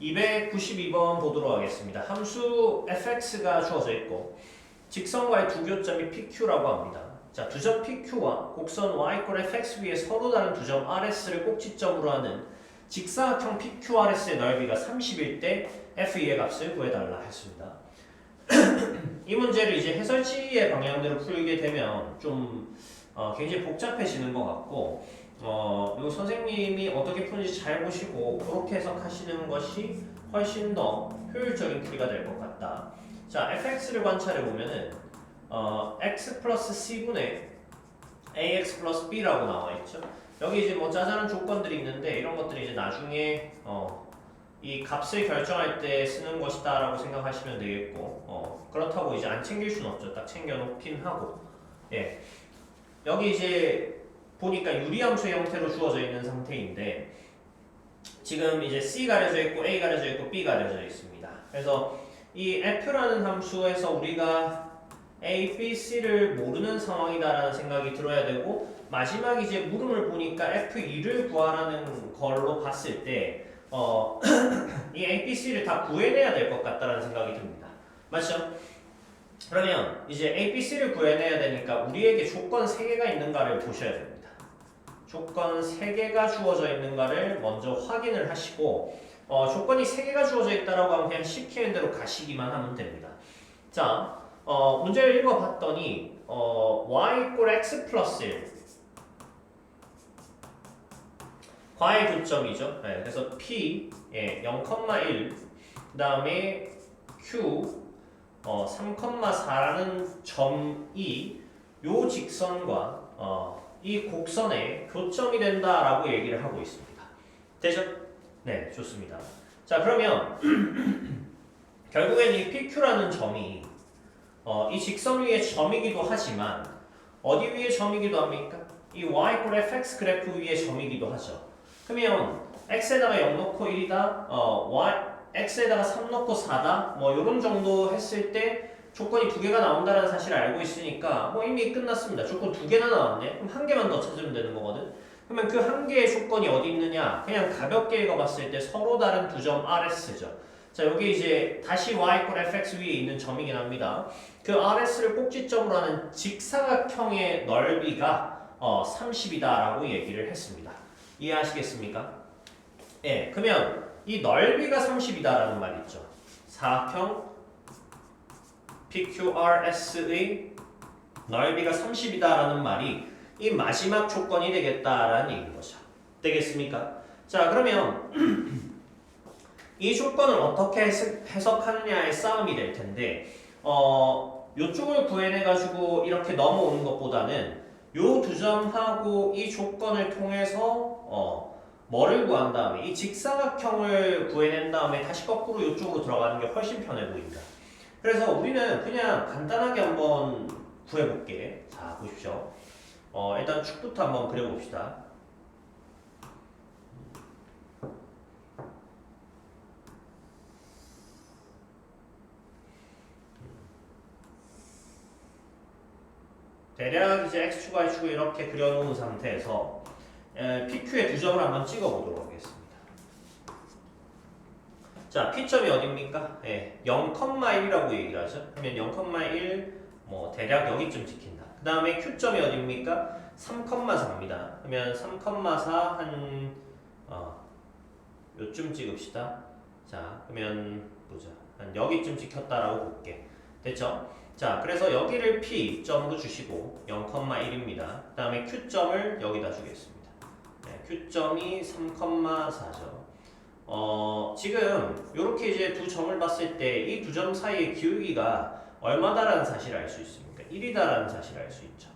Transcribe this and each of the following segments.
292번 보도록 하겠습니다. 함수 fx가 주어져 있고 직선과의 두 교점이 PQ라고 합니다. 자, 두 점 PQ와 곡선 y = fx 위에 서로 다른 두 점 RS를 꼭지점으로 하는 직사각형 PQRS의 넓이가 30일 때 F2의 값을 구해달라 했습니다. 이 문제를 이제 해설지의 방향대로 풀게 되면 좀 굉장히 복잡해지는 것 같고 그리고 선생님이 어떻게 푸는지 잘 보시고 그렇게 해석하시는 것이 훨씬 더 효율적인 풀이가 될 것 같다. 자, fx를 관찰해 보면은 x 플러스 c분의 ax 플러스 b라고 나와 있죠. 여기 이제 뭐 짜잘한 조건들이 있는데 이런 것들이 이제 나중에 이 값을 결정할 때 쓰는 것이다라고 생각하시면 되겠고 그렇다고 이제 안 챙길 수는 없죠. 딱 챙겨 놓긴 하고 예. 여기 이제 보니까 유리함수의 형태로 주어져 있는 상태인데 지금 이제 C 가려져 있고 A 가려져 있고 B 가려져 있습니다. 그래서 이 F라는 함수에서 우리가 A, B, C를 모르는 상황이다라는 생각이 들어야 되고 마지막 이제 물음을 보니까 F2를 구하라는 걸로 봤을 때 이 A, B, C를 다 구해내야 될 것 같다라는 생각이 듭니다. 맞죠? 그러면 이제 A, B, C를 구해내야 되니까 우리에게 조건 3개가 있는가를 보셔야 됩니다. 조건 3개가 주어져 있는가를 먼저 확인을 하시고 조건이 3개가 주어져 있다라고 하면 그냥 시키는 대로 가시기만 하면 됩니다. 자, 문제를 읽어봤더니 y = x 플러스 1 과의 교점이죠. 네, 그래서 p 0,1 그 다음에 q 3,4라는 점이 요 직선과 이 곡선의 교점이 된다라고 얘기를 하고 있습니다. 되죠? 네, 좋습니다. 자, 그러면 결국엔 이 PQ라는 점이 이 직선 위의 점이기도 하지만 어디 위의 점이기도 합니까? 이 y = fx 그래프 위의 점이기도 하죠. 그러면 x에다가 0 넣고 1이다, x에다가 3 넣고 4다, 뭐 이런 정도 했을 때 조건이 2개가 나온다는 사실을 알고 있으니까 뭐 이미 끝났습니다. 조건 2개나 나왔네. 그럼 1개만 더 찾으면 되는 거거든. 그러면 그 1개의 조건이 어디 있느냐? 그냥 가볍게 읽어봤을 때 서로 다른 두 점 RS죠. 자, 여기 이제 다시 y = fx 위에 있는 점이긴 합니다. 그 RS를 꼭지점으로 하는 직사각형의 넓이가 30이다라고 얘기를 했습니다. 이해하시겠습니까? 예, 그러면 이 넓이가 30이다라는 말 있죠. 사각형 PQRS의 넓이가 30이다라는 말이 이 마지막 조건이 되겠다라는 얘기인 거죠. 되겠습니까? 자, 그러면 이 조건을 어떻게 해석하느냐의 싸움이 될 텐데 요쪽을 구해내가지고 이렇게 넘어오는 것보다는 요 두 점하고 이 조건을 통해서 뭐를 구한 다음에 이 직사각형을 구해낸 다음에 다시 거꾸로 이쪽으로 들어가는 게 훨씬 편해 보입니다. 그래서 우리는 그냥 간단하게 한번 구해볼게. 자, 보십시오. 일단 축부터 한번 그려봅시다. 대략 이제 x축, y축을 이렇게 그려놓은 상태에서 PQ의 두 점을 한번 찍어보도록 하겠습니다. 자, P점이 어딥니까? 0,1이라고 얘기를 하죠. 그러면 0,1 뭐 대략 여기쯤 찍힌다. 그 다음에 Q점이 어딥니까? 3,4입니다. 그러면 3,4 한 요쯤 찍읍시다. 자, 그러면 보자. 한 여기쯤 찍혔다라고 볼게. 됐죠? 자, 그래서 여기를 P점으로 주시고 0,1입니다. 그 다음에 Q점을 여기다 주겠습니다. Q점이 3,4죠. 지금 이렇게 이제 두 점을 봤을 때 이 두 점 사이의 기울기가 얼마다라는 사실을 알 수 있습니까? 1이다라는 사실을 알 수 있죠.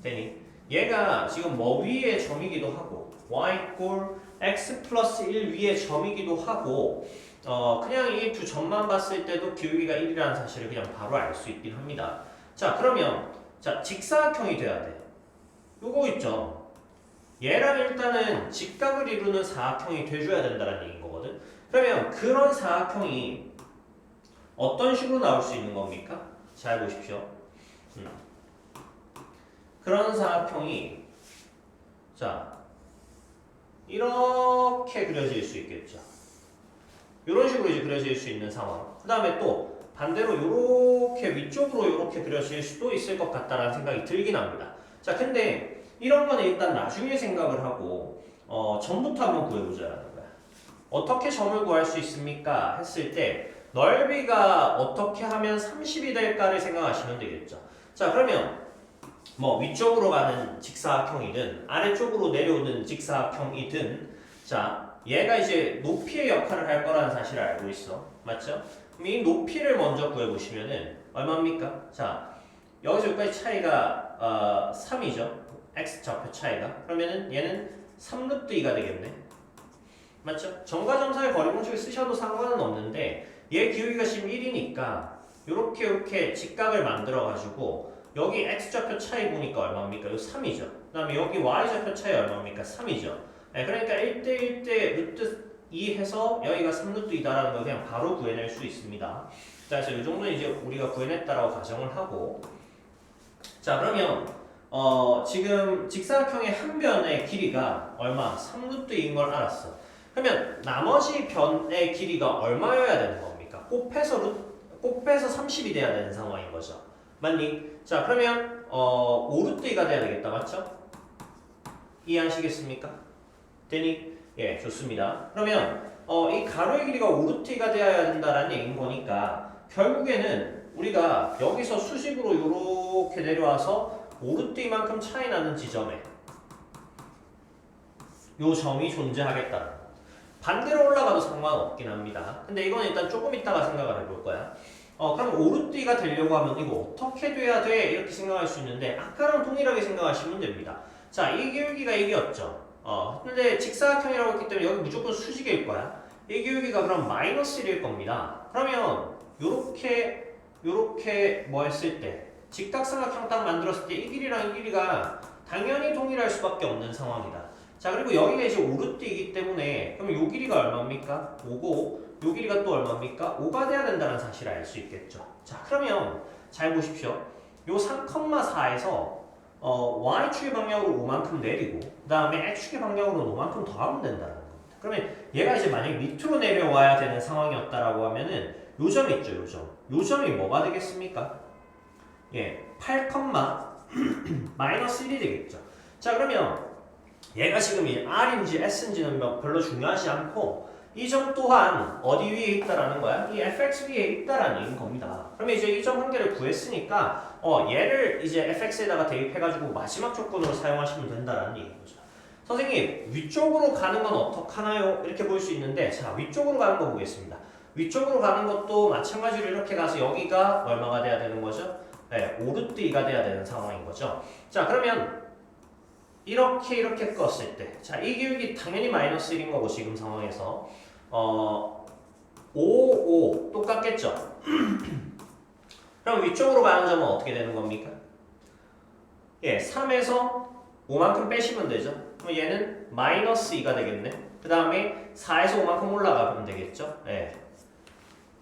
되니? 얘가 지금 뭐 위에 점이기도 하고 y = x 플러스 1 위에 점이기도 하고 그냥 이 두 점만 봤을 때도 기울기가 1이라는 사실을 그냥 바로 알 수 있긴 합니다. 자, 그러면 자, 직사각형이 돼야 돼. 요거 있죠. 얘랑 일단은 직각을 이루는 사각형이 돼줘야 된다는 얘기인 거거든. 그러면 그런 사각형이 어떤 식으로 나올 수 있는 겁니까? 잘 보십시오. 그런 사각형이 자 이렇게 그려질 수 있겠죠. 이런 식으로 이제 그려질 수 있는 상황. 그 다음에 또 반대로 이렇게 위쪽으로 이렇게 그려질 수도 있을 것 같다라는 생각이 들긴 합니다. 자, 근데 이런 거는 일단 나중에 생각을 하고 점부터 한번 구해보자라는 거야. 어떻게 점을 구할 수 있습니까? 했을 때 넓이가 어떻게 하면 30이 될까를 생각하시면 되겠죠. 자, 그러면 뭐 위쪽으로 가는 직사각형이든 아래쪽으로 내려오는 직사각형이든 자, 얘가 이제 높이의 역할을 할 거라는 사실을 알고 있어. 맞죠? 그럼 이 높이를 먼저 구해보시면은 얼마입니까? 자, 여기서 여기까지 차이가 3이죠. x좌표 차이가. 그러면은 얘는 3루트 2가 되겠네. 맞죠? 점과 점 사이 거리 공식을 쓰셔도 상관은 없는데 얘 기울기가 지금 1이니까 이렇게 직각을 만들어가지고 여기 x좌표 차이 보니까 얼마입니까? 이거 3이죠. 그 다음에 여기 y좌표 차이 얼마입니까? 3이죠. 네, 그러니까 1대 1대 루트 2 해서 여기가 3루트 2다라는 걸 그냥 바로 구해낼 수 있습니다. 자, 그래서 이 정도는 이제 우리가 구해냈다라고 가정을 하고 자, 그러면 지금 직사각형의 한 변의 길이가 얼마? 3루트인 걸 알았어. 그러면 나머지 변의 길이가 얼마여야 되는 겁니까? 곱해서 30이 돼야 되는 상황인 거죠. 맞니? 자, 그러면 5루트가 돼야 되겠다. 맞죠? 이해하시겠습니까? 되니? 예, 좋습니다. 그러면 이 가로의 길이가 5루트가 돼야 된다라는 얘기인 거니까 결국에는 우리가 여기서 수직으로 이렇게 내려와서 5루트만큼 차이 나는 지점에 요 점이 존재하겠다는 거. 반대로 올라가도 상관없긴 합니다. 근데 이건 일단 조금 이따가 생각을 해볼 거야. 그럼 5루트가 되려고 하면 이거 어떻게 돼야 돼? 이렇게 생각할 수 있는데 아까랑 동일하게 생각하시면 됩니다. 자, 이 기울기가 이게였죠. 근데 직사각형이라고 했기 때문에 여기 무조건 수직일 거야. 이 기울기가 그럼 마이너스 1일 겁니다. 그러면 요렇게 뭐 했을 때 직각삼각형 딱 만들었을 때 이 길이랑 이 길이가 당연히 동일할 수밖에 없는 상황이다. 자, 그리고 여기가 이제 5루트이기 때문에 그럼 요 길이가 얼마입니까? 5고 요 길이가 또 얼마입니까? 5가 돼야 된다는 사실을 알 수 있겠죠. 자, 그러면 잘 보십시오. 요 3,4에서 y축의 방향으로 5만큼 내리고 그 다음에 x축의 방향으로 5만큼 더하면 된다는 겁니다. 그러면 얘가 이제 만약에 밑으로 내려와야 되는 상황이었다라고 하면은 요 점 있죠, 요 점. 요 점이 뭐가 되겠습니까? 예, 8, 마이너스 1이 되겠죠. 자, 그러면 얘가 지금 이 R인지 S인지는 별로 중요하지 않고 이 점 또한 어디 위에 있다라는 거야? 이 fx 위에 있다라는 겁니다. 그러면 이제 이 점 한 개를 구했으니까 얘를 이제 fx에다가 대입해가지고 마지막 조건으로 사용하시면 된다라는 얘기죠. 선생님, 위쪽으로 가는 건 어떡하나요? 이렇게 볼 수 있는데 자, 위쪽으로 가는 거 보겠습니다. 위쪽으로 가는 것도 마찬가지로 이렇게 가서 여기가 얼마가 돼야 되는 거죠? 네, 5루트 2가 돼야 되는 상황인 거죠. 자, 그러면 이렇게 껐을 때, 자, 이 기울기 당연히 마이너스 1인 거고 지금 상황에서 5 똑같겠죠. 그럼 위쪽으로 가는 점은 어떻게 되는 겁니까? 예, 3에서 5만큼 빼시면 되죠. 그럼 얘는 마이너스 2가 되겠네. 그 다음에 4에서 5만큼 올라가면 되겠죠. 예,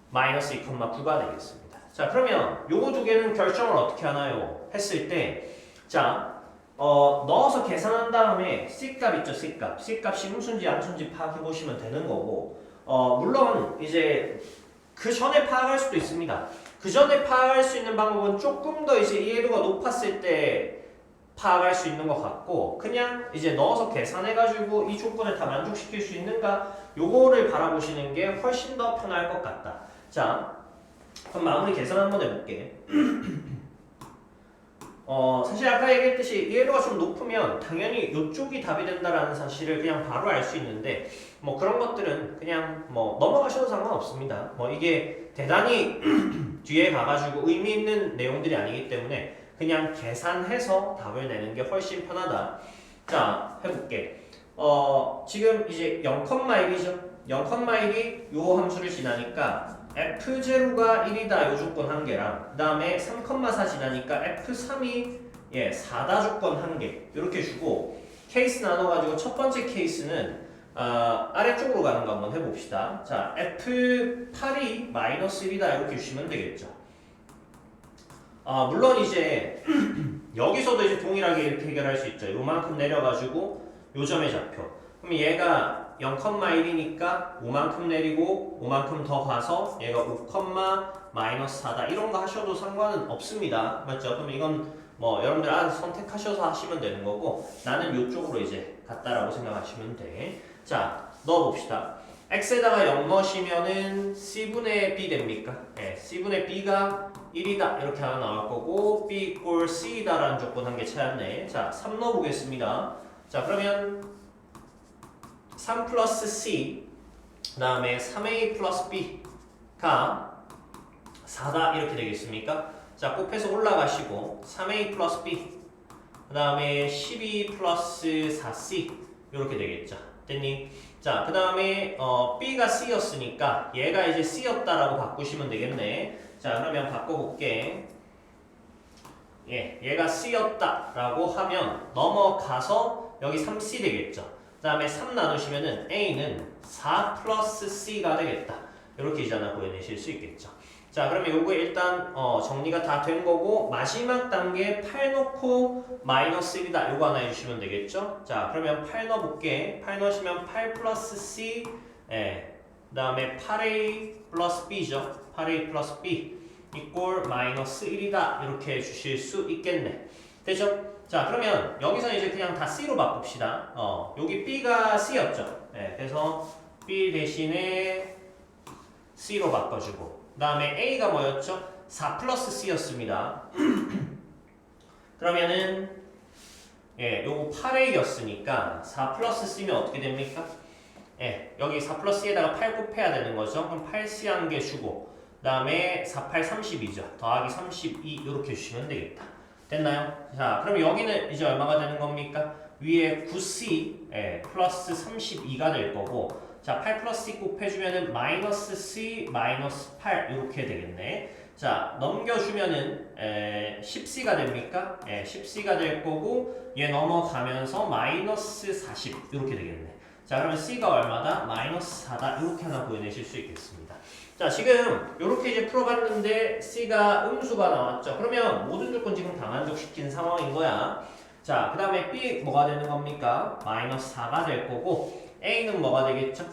마이너스 2,9가 되겠습니다. 자, 그러면 요거 두 개는 결정을 어떻게 하나요? 했을 때, 자, 넣어서 계산한 다음에 C값 있죠, C값. C값이 음수인지 양수인지 파악해 보시면 되는 거고, 물론 이제 그 전에 파악할 수도 있습니다. 그 전에 파악할 수 있는 방법은 조금 더 이제 이해도가 높았을 때 파악할 수 있는 것 같고, 그냥 이제 넣어서 계산해가지고 이 조건을 다 만족시킬 수 있는가, 요거를 바라보시는 게 훨씬 더 편할 것 같다. 자, 그럼 마무리 계산 한번 해볼게. 사실 아까 얘기했듯이 이해도가 좀 높으면 당연히 이쪽이 답이 된다라는 사실을 그냥 바로 알 수 있는데 뭐 그런 것들은 그냥 뭐 넘어가셔도 상관없습니다. 뭐 이게 대단히 뒤에 가가지고 의미 있는 내용들이 아니기 때문에 그냥 계산해서 답을 내는 게 훨씬 편하다. 자, 해볼게. 지금 이제 0,1이죠. 0,1이 요 함수를 지나니까 F0가 1이다 요 조건 한 개랑 그 다음에 3,4 지나니까 F3이 4다 조건 한 개 이렇게 주고 케이스 나눠가지고 첫 번째 케이스는 아래쪽으로 가는 거 한번 해봅시다. 자, F8이 마이너스 1이다 이렇게 주시면 되겠죠. 물론 이제 여기서도 이제 동일하게 이렇게 해결할 수 있죠. 요만큼 내려가지고 요 점의 좌표. 그럼 얘가 0,1이니까 5만큼 내리고 5만큼 더 가서 얘가 5, 마이너스 4다. 이런 거 하셔도 상관은 없습니다. 맞죠? 그럼 이건 뭐 여러분들 알아서 선택하셔서 하시면 되는 거고 나는 이쪽으로 이제 갔다라고 생각하시면 돼. 자, 넣어봅시다. x에다가 0 넣으시면은 c분의 b 됩니까? 네, c분의 b가 1이다 이렇게 하나 나올 거고 b equal c이다 라는 조건 한 개 찾았네. 자, 3 넣어보겠습니다. 자, 그러면 3 플러스 c 그 다음에 3a 플러스 b가 4다 이렇게 되겠습니까? 자, 곱해서 올라가시고 3a 플러스 b 그 다음에 12 플러스 4c 이렇게 되겠죠. 됐니? 자, 그 다음에 b가 c였으니까 얘가 이제 c였다라고 바꾸시면 되겠네. 자, 그러면 바꿔볼게. 예, 얘가 c였다라고 하면 넘어가서 여기 3c 되겠죠. 그 다음에 3 나누시면은 a는 4 플러스 c가 되겠다. 이렇게 이제 하나 구해내실 수 있겠죠. 자, 그러면 요거 일단 정리가 다 된 거고 마지막 단계 8 넣고 마이너스 1이다. 요거 하나 해주시면 되겠죠. 자, 그러면 8 넣어볼게. 8 넣으시면 8 플러스 c 그 다음에 8a 플러스 b죠. 8a 플러스 b 이꼴 마이너스 1이다. 이렇게 해주실 수 있겠네. 되죠? 자, 그러면 여기서 이제 그냥 다 c로 바꿉시다. 여기 b가 c였죠. 그래서 b 대신에 c로 바꿔주고 그 다음에 a가 뭐였죠? 4 플러스 c였습니다. 그러면은 요거 8a였으니까 4 플러스 c면 어떻게 됩니까? 여기 4 플러스 c에다가 8 곱해야 되는 거죠. 그럼 8c 한 개 주고 그 다음에 4, 8, 32죠. 더하기 32 이렇게 주시면 되겠다. 됐나요? 자, 그럼 여기는 이제 얼마가 되는 겁니까? 위에 9c 플러스 32가 될 거고 자, 8 플러스 c 곱해주면은 마이너스 c 마이너스 8 이렇게 되겠네. 자, 넘겨주면은 10c가 됩니까? 10c가 될 거고 얘 넘어가면서 마이너스 40 이렇게 되겠네. 자, 그러면 c가 얼마다? 마이너스 4다 이렇게 하나 구해내실 수 있겠습니다. 자, 지금 이렇게 이제 풀어봤는데 c가 음수가 나왔죠. 그러면 모든 조건 지금 다 만족시킨 상황인 거야. 자, 그 다음에 b 뭐가 되는 겁니까? 마이너스 4가 될 거고 a는 뭐가 되겠죠?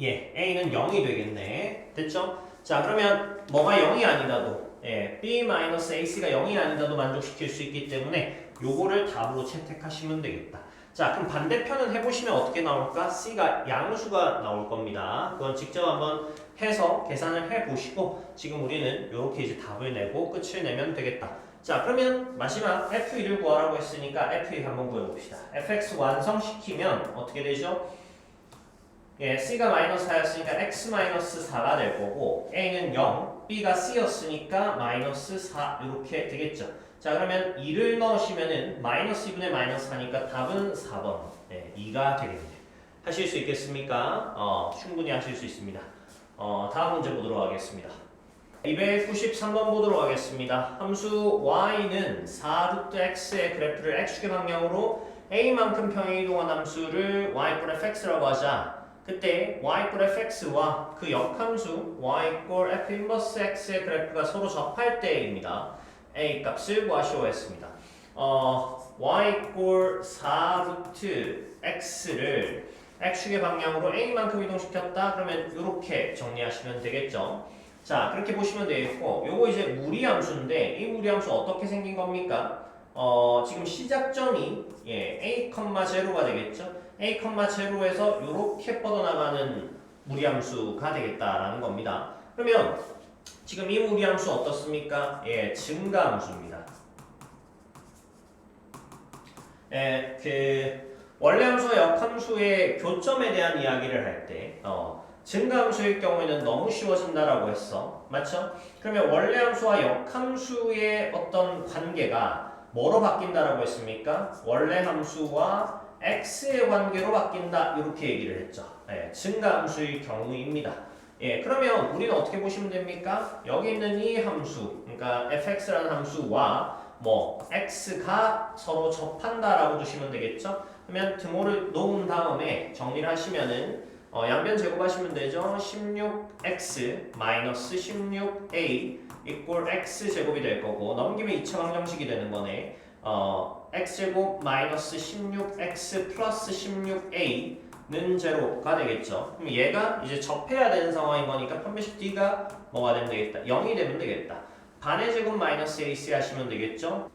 a는 0이 되겠네. 됐죠? 자, 그러면 뭐가 0이 아니라도 b-ac가 0이 아니라도 만족시킬 수 있기 때문에 요거를 답으로 채택하시면 되겠다. 자, 그럼 반대편은 해보시면 어떻게 나올까? c가 양수가 나올 겁니다. 그건 직접 한번 해서 계산을 해보시고 지금 우리는 이렇게 이제 답을 내고 끝을 내면 되겠다. 자, 그러면 마지막 f1을 구하라고 했으니까 f1 한번 구해봅시다. fx 완성시키면 어떻게 되죠? c가 마이너스 4였으니까 x 마이너스 4가 될 거고 a는 0, b가 c였으니까 마이너스 4 이렇게 되겠죠. 자, 그러면 2를 넣으시면은 마이너스 2분의 마이너스 4니까 답은 4번 2가 되겠네요. 하실 수 있겠습니까? 충분히 하실 수 있습니다. 다음 문제 보도록 하겠습니다. 293번 보도록 하겠습니다. 함수 y는 4루트 x의 그래프를 x축의 방향으로 a만큼 평행 이동한 함수를 y 꼴 fx라고 하자. 그때 y 꼴 fx와 그 역함수 y 꼴 f 인버스 x의 그래프가 서로 접할 때입니다. a 값을 구하시오 했습니다. y 꼴 4루트 x를 x축의 방향으로 a만큼 이동시켰다. 그러면 이렇게 정리하시면 되겠죠. 자, 그렇게 보시면 되겠고 요거 이제 무리함수인데 이 무리함수 어떻게 생긴 겁니까? 지금 시작점이 a, 0가 되겠죠. a, 0에서 이렇게 뻗어나가는 무리함수가 되겠다라는 겁니다. 그러면 지금 이 무리함수 어떻습니까? 증가함수입니다. 원래 함수와 역함수의 교점에 대한 이야기를 할 때 증가함수일 경우에는 너무 쉬워진다라고 했어. 맞죠? 그러면 원래 함수와 역함수의 어떤 관계가 뭐로 바뀐다라고 했습니까? 원래 함수와 x의 관계로 바뀐다 이렇게 얘기를 했죠. 증가함수의 경우입니다. 그러면 우리는 어떻게 보시면 됩니까? 여기 있는 이 함수, 그러니까 fx라는 함수와 x가 서로 접한다라고 두시면 되겠죠? 그러면 등호를 놓은 다음에 정리를 하시면은 양변 제곱하시면 되죠. 16x 마이너스 16a 이꼴 x 제곱이 될 거고 넘기면 2차 방정식이 되는 거네. x제곱 마이너스 16x 플러스 16a 는 제로가 되겠죠. 그럼 얘가 이제 접해야 되는 상황인 거니까 판별식 D가 뭐가 되면 되겠다. 0이 되면 되겠다. 반의 제곱 마이너스 AC 하시면 되겠죠.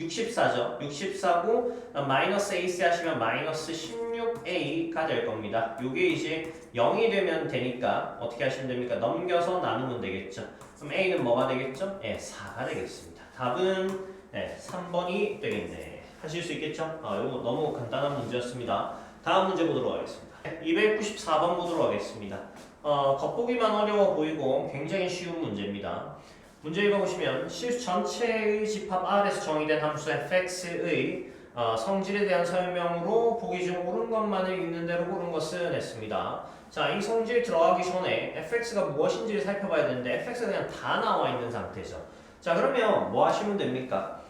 64죠. 64고 마이너스 AC 하시면 마이너스 16A가 될 겁니다. 요게 이제 0이 되면 되니까 어떻게 하시면 됩니까? 넘겨서 나누면 되겠죠. 그럼 A는 뭐가 되겠죠? 네, 4가 되겠습니다. 답은 3번이 되겠네. 하실 수 있겠죠? 요거 너무 간단한 문제였습니다. 다음 문제 보도록 하겠습니다. 294번 보도록 하겠습니다. 겉보기만 어려워 보이고 굉장히 쉬운 문제입니다. 문제 읽어보시면 실 전체의 집합 R에서 정의된 함수 fx의 성질에 대한 설명으로 보기 중 옳은 것만을 있는 대로 고른 것은 했습니다. 자, 이 성질 들어가기 전에 fx가 무엇인지를 살펴봐야 되는데 fx가 그냥 다 나와 있는 상태죠. 자, 그러면 뭐 하시면 됩니까?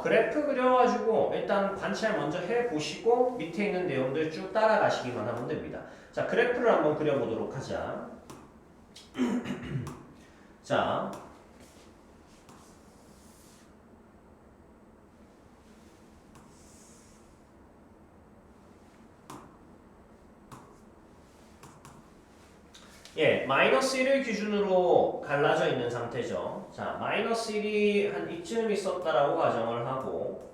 그래프 그려가지고 일단 관찰 먼저 해보시고 밑에 있는 내용들 쭉 따라가시기만 하면 됩니다. 자, 그래프를 한번 그려보도록 하자. 자, 마이너스 1을 기준으로 갈라져 있는 상태죠. 자, 마이너스 1이 한 이쯤 있었다라고 가정을 하고,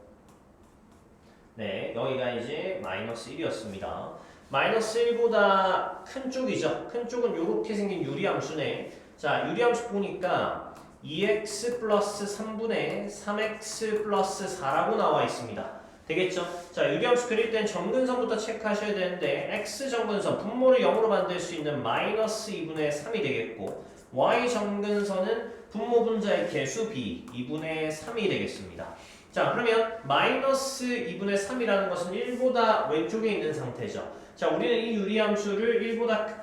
여기가 이제 마이너스 1이었습니다. 마이너스 1보다 큰 쪽이죠. 큰 쪽은 이렇게 생긴 유리함수네. 자, 유리함수 보니까 2x 플러스 3분의 3x 플러스 4라고 나와 있습니다. 되겠죠? 자, 유리함수 그릴 땐 점근선부터 체크하셔야 되는데 x 점근선, 분모를 0으로 만들 수 있는 마이너스 2분의 3이 되겠고 y 점근선은 분모 분자의 개수 b 2분의 3이 되겠습니다. 자, 그러면 마이너스 2분의 3이라는 것은 1보다 왼쪽에 있는 상태죠. 자, 우리는 이 유리함수를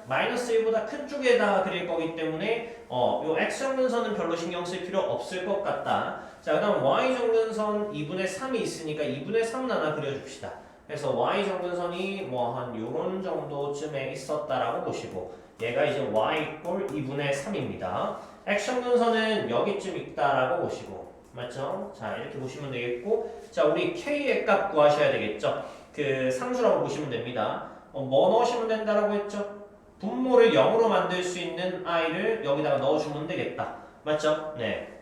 마이너스 1보다 큰 쪽에다가 그릴 거기 때문에 요 x정근선은 별로 신경 쓸 필요 없을 것 같다. 자, 그 다음 y정근선 2분의 3이 있으니까 2분의 3은 하나 그려줍시다. 그래서 y정근선이 뭐 한 요런 정도쯤에 있었다라고 보시고 얘가 이제 y 꼴 2분의 3입니다. x정근선은 여기쯤 있다라고 보시고 맞죠? 자, 이렇게 보시면 되겠고 자, 우리 k의 값 구하셔야 되겠죠? 그 상수라고 보시면 됩니다. 뭐 넣으시면 된다라고 했죠? 분모를 0으로 만들 수 있는 i를 여기다가 넣어주면 되겠다. 맞죠? 네.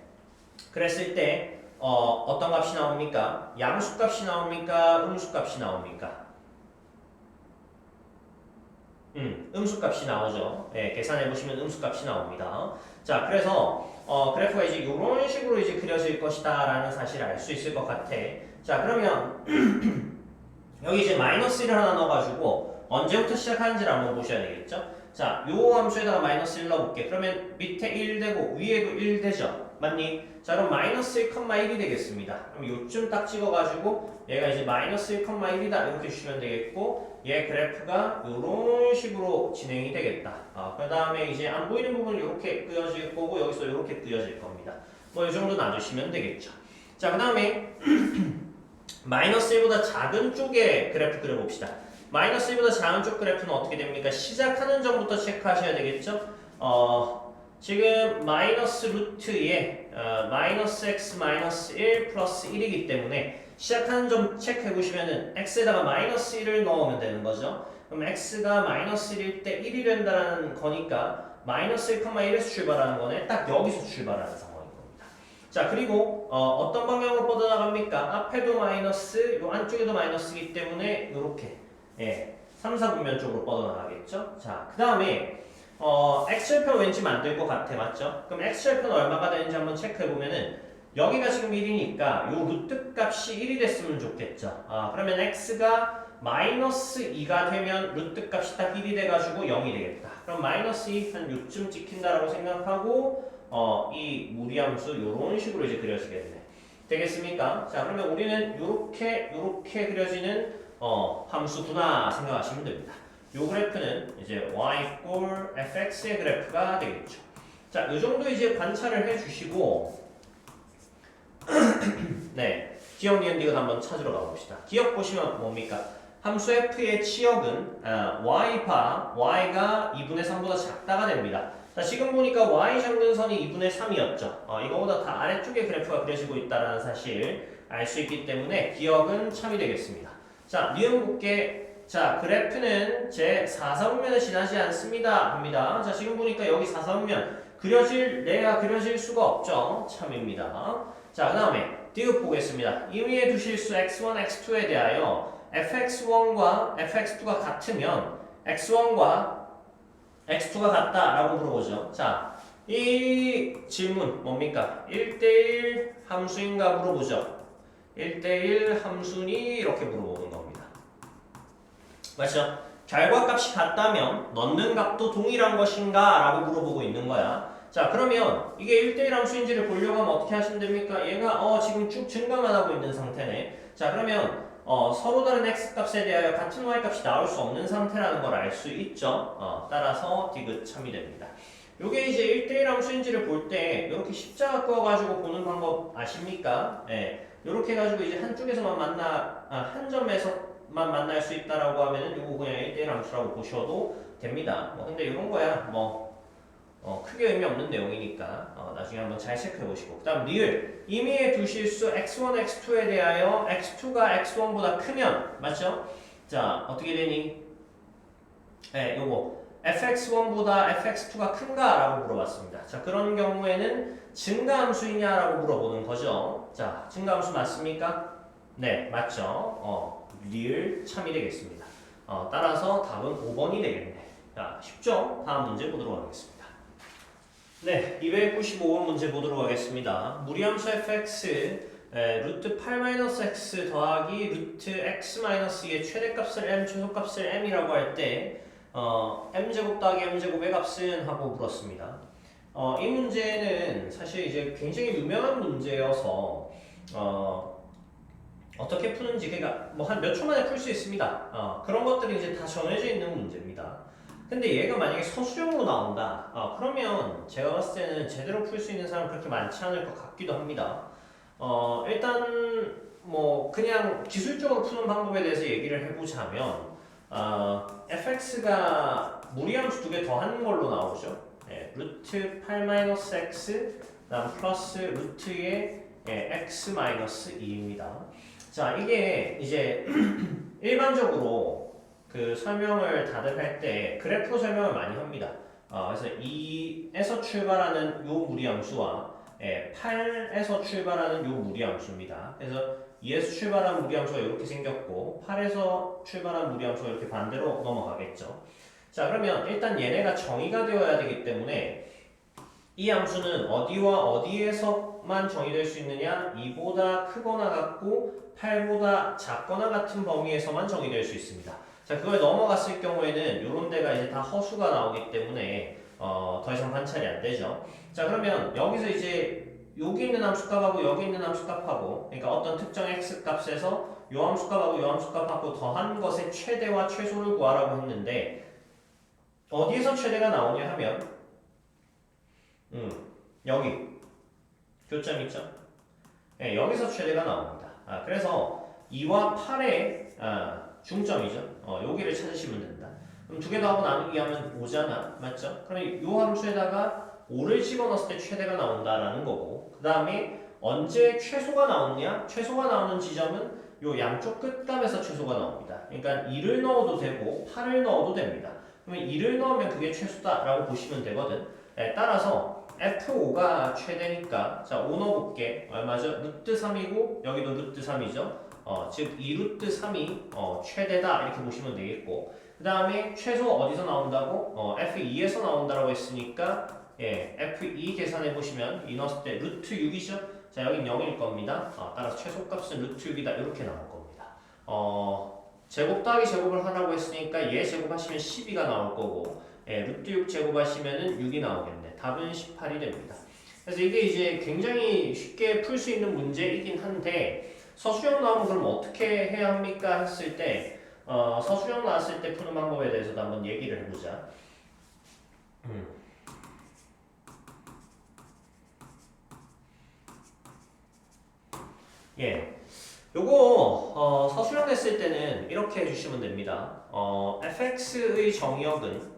그랬을 때 어떤 값이 나옵니까? 양수 값이 나옵니까? 음수 값이 나옵니까? 음수 값이 나오죠. 계산해 보시면 음수 값이 나옵니다. 자, 그래서 그래프가 이제 이런 식으로 이제 그려질 것이다라는 사실을 알 수 있을 것 같아. 자, 그러면 여기 이제 마이너스 1을 하나 넣어가지고 언제부터 시작하는지를 한번 보셔야 되겠죠? 자, 요 함수에다가 마이너스 1 넣어볼게. 그러면 밑에 1 되고 위에도 1 되죠? 맞니? 자, 그럼 마이너스 1,1이 되겠습니다. 그럼 요쯤 딱 찍어가지고 얘가 이제 마이너스 1,1이다 이렇게 주시면 되겠고 얘 그래프가 요런 식으로 진행이 되겠다. 그 다음에 이제 안 보이는 부분은 이렇게 그려질 거고 여기서 이렇게 그려질 겁니다. 뭐 이 정도 놔주시면 되겠죠. 자, 그 다음에 마이너스 1보다 작은 쪽의 그래프 그려봅시다. 마이너스 1보다 작은 쪽 그래프는 어떻게 됩니까? 시작하는 점부터 체크하셔야 되겠죠? 지금 마이너스 루트에 마이너스 x 마이너스 1 플러스 1이기 때문에 시작하는 점 체크해 보시면은 x에다가 마이너스 1을 넣으면 되는 거죠. 그럼 x가 마이너스 1일 때 1이 된다는 거니까 마이너스 1,1에서 출발하는 거네. 딱 여기서 출발하는 상황인 겁니다. 자, 그리고 어떤 방향으로 뻗어나갑니까? 앞에도 마이너스, 요 안쪽에도 마이너스이기 때문에 이렇게 3, 4분면 쪽으로 뻗어나가겠죠. 자, 그 다음에 x절편 왠지 만들 것 같아, 맞죠? 그럼 x절편 얼마가 되는지 한번 체크해보면은 여기가 지금 1이니까 요 루트 값이 1이 됐으면 좋겠죠. 그러면 x가 마이너스 2가 되면 루트 값이 딱 1이 돼가지고 0이 되겠다. 그럼 마이너스 2 한 요쯤 찍힌다라고 생각하고 이 무리함수 요런 식으로 이제 그려지겠네. 되겠습니까? 자, 그러면 우리는 요렇게 그려지는 함수구나 생각하시면 됩니다. 요 그래프는 이제 y 꼴 fx의 그래프가 되겠죠. 자, 요 정도 이제 관찰을 해주시고 네, 기억, 니은, 디귿 한번 찾으러 가봅시다. 기억 보시면 뭡니까? 함수 f의 치역은 y가 2분의 3보다 작다가 됩니다. 자, 지금 보니까 y 정근선이 2분의 3이었죠. 이거보다 다 아래쪽에 그래프가 그려지고 있다는 사실 알 수 있기 때문에 기억은 참이 되겠습니다. 자, 니은 볼게. 자, 그래프는 제 4사분면을 지나지 않습니다. 합니다. 자, 지금 보니까 여기 4사분면 그려질래야 그려질 수가 없죠. 참입니다. 자, 그 다음에 디귿 보겠습니다. 임의의 두 실수 x1, x2에 대하여 fx1과 fx2가 같으면 x1과 x2가 같다라고 물어보죠. 자, 이 질문 뭡니까? 1대1 함수인가 물어보죠. 1대1 함수니 이렇게 물어보는 겁니다. 맞죠? 결과값이 같다면 넣는 값도 동일한 것인가? 라고 물어보고 있는 거야. 자, 그러면 이게 1대1 함수인지를 보려고 하면 어떻게 하시면 됩니까? 얘가 지금 쭉 증가만 하고 있는 상태네. 자, 그러면 서로 다른 x값에 대하여 같은 y값이 나올 수 없는 상태라는 걸 알 수 있죠. 따라서 디귿 참이 됩니다. 요게 이제 1대1 함수인지를 볼 때 이렇게 십자가 그어가지고 보는 방법 아십니까? 예. 이렇게 해가지고 이제 한쪽에서만 한 점에서만 만날 수 있다라고 하면은 요거 그냥 1대1 함수라고 보셔도 됩니다. 근데 이런 거야 크게 의미 없는 내용이니까 나중에 한번 잘 체크해 보시고. 그 다음 리을 임의의 두 실수 x1, x2에 대하여 x2가 x1보다 크면 맞죠? 자, 어떻게 되니? 네, 요거 fx1보다 fx2가 큰가? 라고 물어봤습니다. 자, 그런 경우에는 증가함수이냐라고 물어보는 거죠. 자, 증가함수 맞습니까? 네, 맞죠. 리을 참이 되겠습니다. 따라서 답은 5번이 되겠네. 자, 쉽죠? 다음 문제 보도록 하겠습니다. 네, 295번 문제 보도록 하겠습니다. 무리함수 fx 루트 8-x 더하기 루트 x-2의 최대값을 m, 최소값을 m이라고 할 때 m제곱 더하기 m제곱의 값은 하고 물었습니다. 이 문제는 사실 이제 굉장히 유명한 문제여서 어떻게 푸는지 그러니까 뭐 한 몇 초 만에 풀 수 있습니다. 그런 것들이 이제 다 정해져 있는 문제입니다. 근데 얘가 만약에 서술형으로 나온다. 그러면 제가 봤을 때는 제대로 풀 수 있는 사람 그렇게 많지 않을 것 같기도 합니다. 일단 뭐 그냥 기술적으로 푸는 방법에 대해서 얘기를 해보자면 fx가 무리함수 두 개 더한 걸로 나오죠. 루트 8-x 그다음 플러스 루트의 x-2입니다. 자, 이게 이제 일반적으로 그 설명을 다들 할 때 그래프로 설명을 많이 합니다. 그래서 2에서 출발하는 요 무리함수와 8에서 출발하는 요 무리함수입니다. 그래서 2에서 출발한 무리함수가 이렇게 생겼고 8에서 출발한 무리함수가 이렇게 반대로 넘어가겠죠. 자, 그러면 일단 얘네가 정의가 되어야 되기 때문에 이 함수는 어디와 어디에서만 정의될 수 있느냐? 2보다 크거나 같고 8보다 작거나 같은 범위에서만 정의될 수 있습니다. 자, 그걸 넘어갔을 경우에는 이런 데가 이제 다 허수가 나오기 때문에 더 이상 관찰이 안 되죠. 자, 그러면 여기서 이제 여기 있는 함수값하고 여기 있는 함수값하고 그러니까 어떤 특정 x값에서 요 함수값하고 요 함수값하고 더한 것의 최대와 최소를 구하라고 했는데 어디에서 최대가 나오냐 하면 여기 교점 있죠? 네, 여기서 최대가 나옵니다. 그래서 2와 8의 중점이죠. 여기를 찾으시면 된다. 그럼 두 개 더하고 나누기 하면 5잖아. 맞죠? 그럼 이 함수에다가 5를 집어넣었을 때 최대가 나온다라는 거고 그 다음에 언제 최소가 나오느냐? 최소가 나오는 지점은 요 양쪽 끝값에서 최소가 나옵니다. 그러니까 2를 넣어도 되고 8을 넣어도 됩니다. 그러면 2를 넣으면 그게 최소다라고 보시면 되거든. 따라서 F5가 최대니까 자 5 넣어볼게. 얼마죠? 루트 3이고 여기도 루트 3이죠. 즉 2루트 3이 최대다 이렇게 보시면 되겠고 그 다음에 최소 어디서 나온다고? F2에서 나온다라고 했으니까 F2 계산해 보시면 2 넣었을 때 루트 6이죠? 자 여긴 0일 겁니다. 따라서 최소값은 루트 6이다 이렇게 나올 겁니다. 제곱 더하기 제곱을 하라고 했으니까 얘 제곱하시면 12가 나올 거고 루트 6 제곱하시면은 6이 나오겠네. 답은 18이 됩니다. 그래서 이게 이제 굉장히 쉽게 풀 수 있는 문제이긴 한데 서술형 나오면 그럼 어떻게 해야 합니까? 했을 때 서술형 나왔을 때 푸는 방법에 대해서도 한번 얘기를 해보자. 요거 서술형 냈을 때는 이렇게 해주시면 됩니다. fx의 정의역은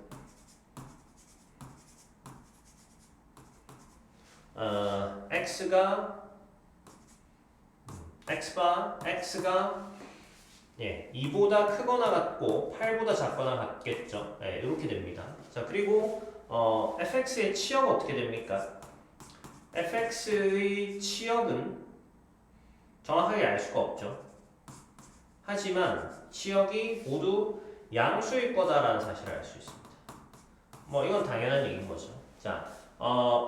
x가 예, 2보다 크거나 같고 8보다 작거나 같겠죠. 예, 이렇게 됩니다. 자, 그리고 fx의 치역 어떻게 됩니까? fx의 치역은 정확하게 알 수가 없죠. 하지만 치역이 모두 양수일 거다라는 사실을 알 수 있습니다. 뭐 이건 당연한 얘기인 거죠. 자,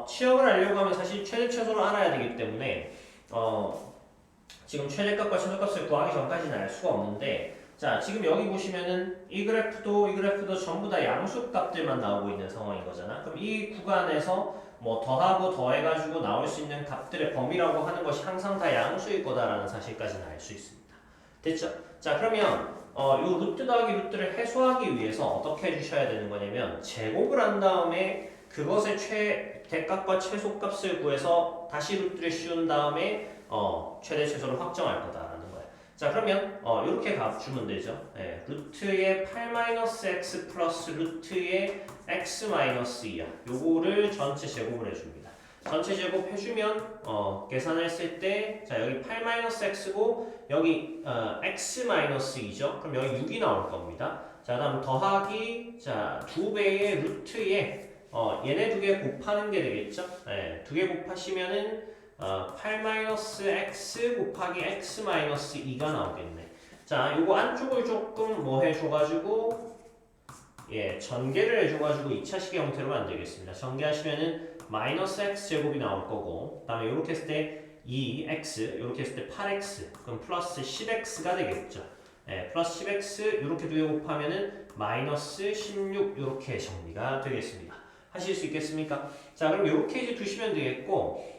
치역을 알려고 하면 사실 최대 최소를 알아야 되기 때문에 지금 최대값과 최소값을 구하기 전까지는 알 수가 없는데, 자, 지금 여기 보시면은 이 그래프도 전부 다 양수 값들만 나오고 있는 상황인 거잖아. 그럼 이 구간에서 뭐 더하고 더해가지고 나올 수 있는 값들의 범위라고 하는 것이 항상 다 양수일 거다라는 사실까지는 알 수 있습니다. 됐죠? 자, 그러면 요 루트 더하기 루트를 해소하기 위해서 어떻게 해주셔야 되는 거냐면 제곱을 한 다음에 그것의 대값과 최소값을 구해서 다시 루트를 씌운 다음에 최대 최소를 확정할 거다라는 거예요. 자, 그러면 이렇게 주면 되죠. 네, 루트의 8-x 플러스 루트의 x-2야. 요거를 전체 제곱을 해줍니다. 전체 제곱 해주면 계산했을 때 자, 여기 8-x고 여기 x-2죠. 그럼 여기 6이 나올 겁니다. 자, 다음 더하기 자 2배의 루트에 얘네 두 개 곱하는 게 되겠죠. 네, 두 개 곱하시면은 8-x 곱하기 x-2가 나오겠네. 자, 요거 안쪽을 조금 뭐 해줘가지고 예, 전개를 해줘가지고 2차식의 형태로 만들겠습니다. 전개하시면은 마이너스 x 제곱이 나올 거고, 그다음에 이렇게 했을 때 2x, 이렇게 했을 때 8x, 그럼 플러스 10x가 되겠죠. 예, 플러스 10x 이렇게 두 개 곱하면은 마이너스 16 이렇게 정리가 되겠습니다. 하실 수 있겠습니까? 자, 그럼 이렇게 이제 두시면 되겠고,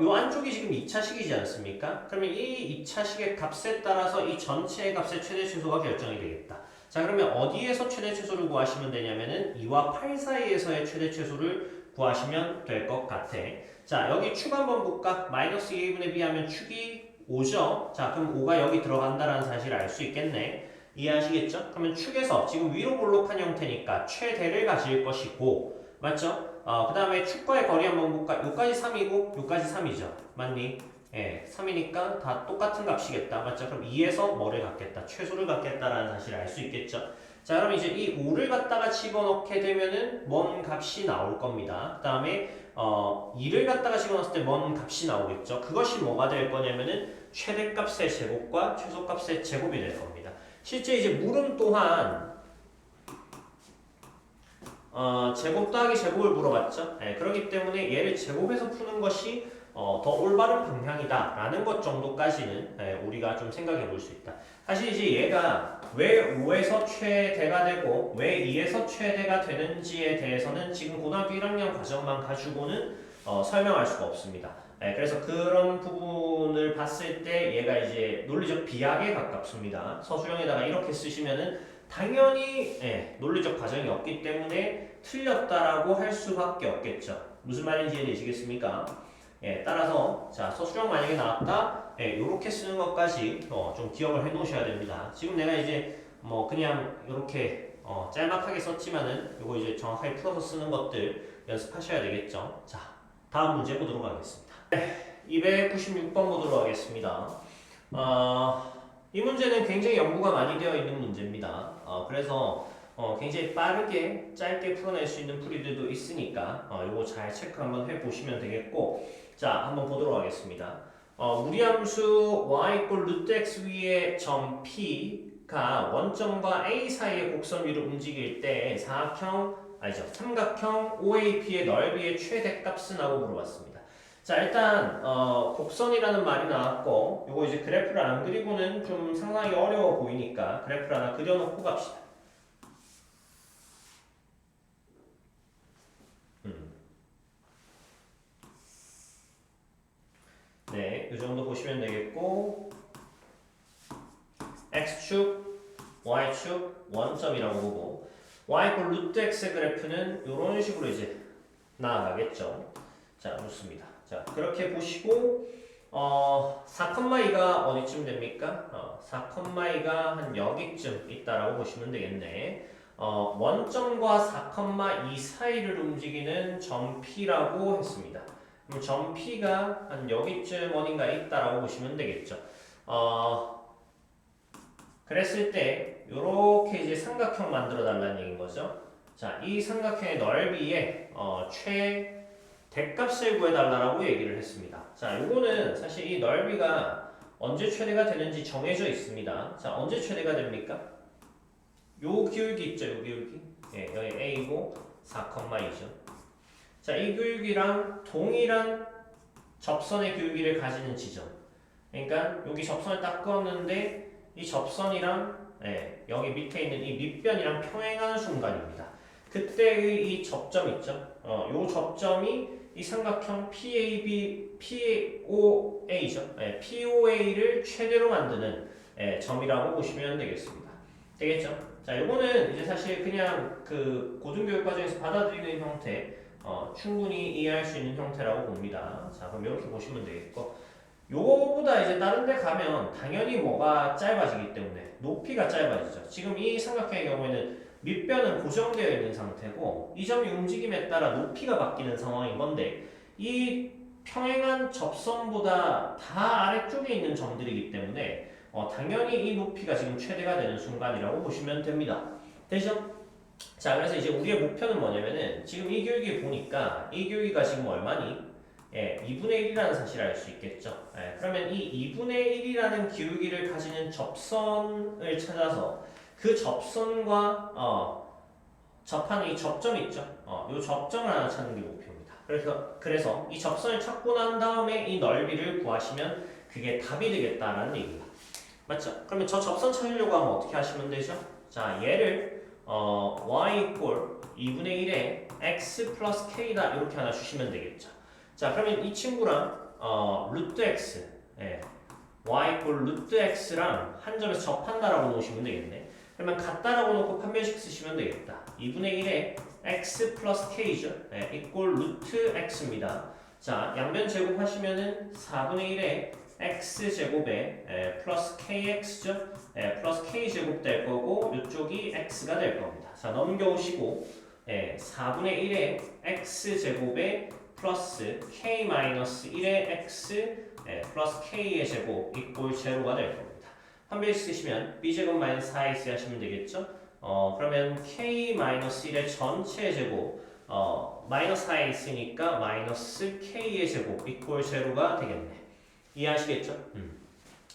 요 안쪽이 지금 2차식이지 않습니까? 그러면 이 2차식의 값에 따라서 이 전체의 값의 최대 최소가 결정이 되겠다. 자, 그러면 어디에서 최대 최소를 구하시면 되냐면은 2와 8 사이에서의 최대 최소를 구하시면 될 것 같아. 자, 여기 축 한번 볼까? 마이너스 2분의 b 하면 축이 5죠? 자, 그럼 5가 여기 들어간다라는 사실을 알 수 있겠네. 이해하시겠죠? 그러면 축에서 지금 위로 볼록한 형태니까 최대를 가질 것이고, 맞죠? 그 다음에 축과의 거리 한번 볼까? 요까지 3이고 요까지 3이죠. 맞니? 예, 3이니까 다 똑같은 값이겠다. 맞죠? 그럼 2에서 뭐를 갖겠다? 최소를 갖겠다라는 사실을 알 수 있겠죠. 자, 그럼 이제 이 5를 갖다가 집어넣게 되면은 뭔 값이 나올 겁니다. 그 다음에 2를 갖다가 집어넣었을 때 뭔 값이 나오겠죠. 그것이 뭐가 될 거냐면은 최대값의 제곱과 최소값의 제곱이 될 겁니다. 실제 이제 물음 또한 제곱 더하기 제곱을 물어봤죠. 네, 그렇기 때문에 얘를 제곱해서 푸는 것이 더 올바른 방향이다 라는 것 정도까지는 우리가 좀 생각해 볼 수 있다. 사실 이제 얘가 왜 5에서 최대가 되고 왜 2에서 최대가 되는지에 대해서는 지금 고등학교 1학년 과정만 가지고는 설명할 수가 없습니다. 그래서 그런 부분을 봤을 때 얘가 이제 논리적 비약에 가깝습니다. 서술형에다가 이렇게 쓰시면은 당연히 논리적 과정이 없기 때문에 틀렸다라고 할 수밖에 없겠죠. 무슨 말인지 이해되시겠습니까? 따라서 자 서술형 만약에 나왔다, 이렇게 쓰는 것까지 좀 기억을 해놓으셔야 됩니다. 지금 내가 이제 뭐 그냥 이렇게 짤막하게 썼지만은 이거 이제 정확하게 풀어서 쓰는 것들 연습하셔야 되겠죠. 자, 다음 문제 보도록 하겠습니다. 296번 보도록 하겠습니다. 이 문제는 굉장히 연구가 많이 되어 있는 문제입니다. 그래서 굉장히 빠르게 짧게 풀어낼 수 있는 풀이들도 있으니까 이거 잘 체크 한번 해보시면 되겠고, 자 한번 보도록 하겠습니다. 무리함수 y = 루트 x 위의 점 P가 원점과 A 사이의 곡선 위로 움직일 때 삼각형 OAP의 넓이의 최대값은 하고 물어봤습니다. 자, 일단 곡선이라는 말이 나왔고 요거 이제 그래프를 안 그리고는 좀 상당히 어려워 보이니까 그래프를 하나 그려놓고 갑시다. 네, 이 정도 보시면 되겠고, x축, y축, 원점이라고 보고 y = 루트 x의 그래프는 이런 식으로 이제 나아가겠죠. 자, 좋습니다. 자, 그렇게 보시고 4,2가 어디쯤 됩니까? 4,2가 한 여기쯤 있다라고 보시면 되겠네. 원점과 4,2 사이를 움직이는 점 P라고 했습니다. 그럼 점 P가 한 여기쯤 어딘가에 있다라고 보시면 되겠죠. 그랬을 때 요렇게 이제 삼각형 만들어 달라는 얘기인 거죠. 자, 이 삼각형의 넓이의 최대값을 구해달라고 얘기를 했습니다. 자, 요거는 사실 이 넓이가 언제 최대가 되는지 정해져 있습니다. 자, 언제 최대가 됩니까? 요 기울기 있죠, 요 기울기. 예, 여기 A고 4,2죠. 자, 이 기울기랑 동일한 접선의 기울기를 가지는 지점. 그러니까 여기 접선을 딱 그었는데 이 접선이랑 여기 밑에 있는 이 밑변이랑 평행하는 순간입니다. 그때의 이 접점 있죠? 요 접점이 이 삼각형 POA죠. POA를 최대로 만드는 점이라고 보시면 되겠습니다. 되겠죠? 자, 요거는 이제 사실 그냥 그 고등교육 과정에서 받아들이는 형태, 충분히 이해할 수 있는 형태라고 봅니다. 자, 그럼 이렇게 보시면 되겠고, 요거보다 이제 다른 데 가면 당연히 뭐가 짧아지기 때문에 높이가 짧아지죠. 지금 이 삼각형의 경우에는 밑변은 고정되어 있는 상태고 이 점이 움직임에 따라 높이가 바뀌는 상황인 건데 이 평행한 접선보다 다 아래쪽에 있는 점들이기 때문에 당연히 이 높이가 지금 최대가 되는 순간이라고 보시면 됩니다. 되죠? 자, 그래서 이제 우리의 목표는 뭐냐면은 지금 이 기울기 보니까 이 기울기가 지금 얼마니? 2분의 1이라는 사실을 알 수 있겠죠. 그러면 이 2분의 1이라는 기울기를 가지는 접선을 찾아서 그 접선과 접하는 이 접점 있죠. 이 접점을 하나 찾는 게 목표입니다. 그래서 이 접선을 찾고 난 다음에 이 넓이를 구하시면 그게 답이 되겠다라는 얘기입니다. 맞죠? 그러면 저 접선 찾으려고 하면 어떻게 하시면 되죠? 자, 얘를 y equal 2분의 1에 x 플러스 k다 이렇게 하나 주시면 되겠죠. 자, 그러면 이 친구랑 루트 x, y equal 루트 x랑 한 점에서 접한다라고 놓으시면 되겠네. 그러면 같다라고 놓고 판별식 쓰시면 되겠다. 2분의 1에 x 플러스 k죠. equal 루트 x입니다. 자, 양변 제곱하시면은 4분의 1에 x 제곱에 플러스 kx죠. 플러스 k 제곱 될 거고 이쪽이 x가 될 겁니다. 자, 넘겨오시고 4분의 1에 x 제곱에 플러스 k 마이너스 1의 x 플러스 k의 제곱 이꼴 제로가 될 겁니다. 판별식 쓰시면 b 제곱 마이너스 4x 하시면 되겠죠. 그러면 k 마이너스 1의 전체 제곱 마이너스 4에 있으니까 마이너스 k의 제곱 이꼴 제로가 되겠네. 이해하시겠죠?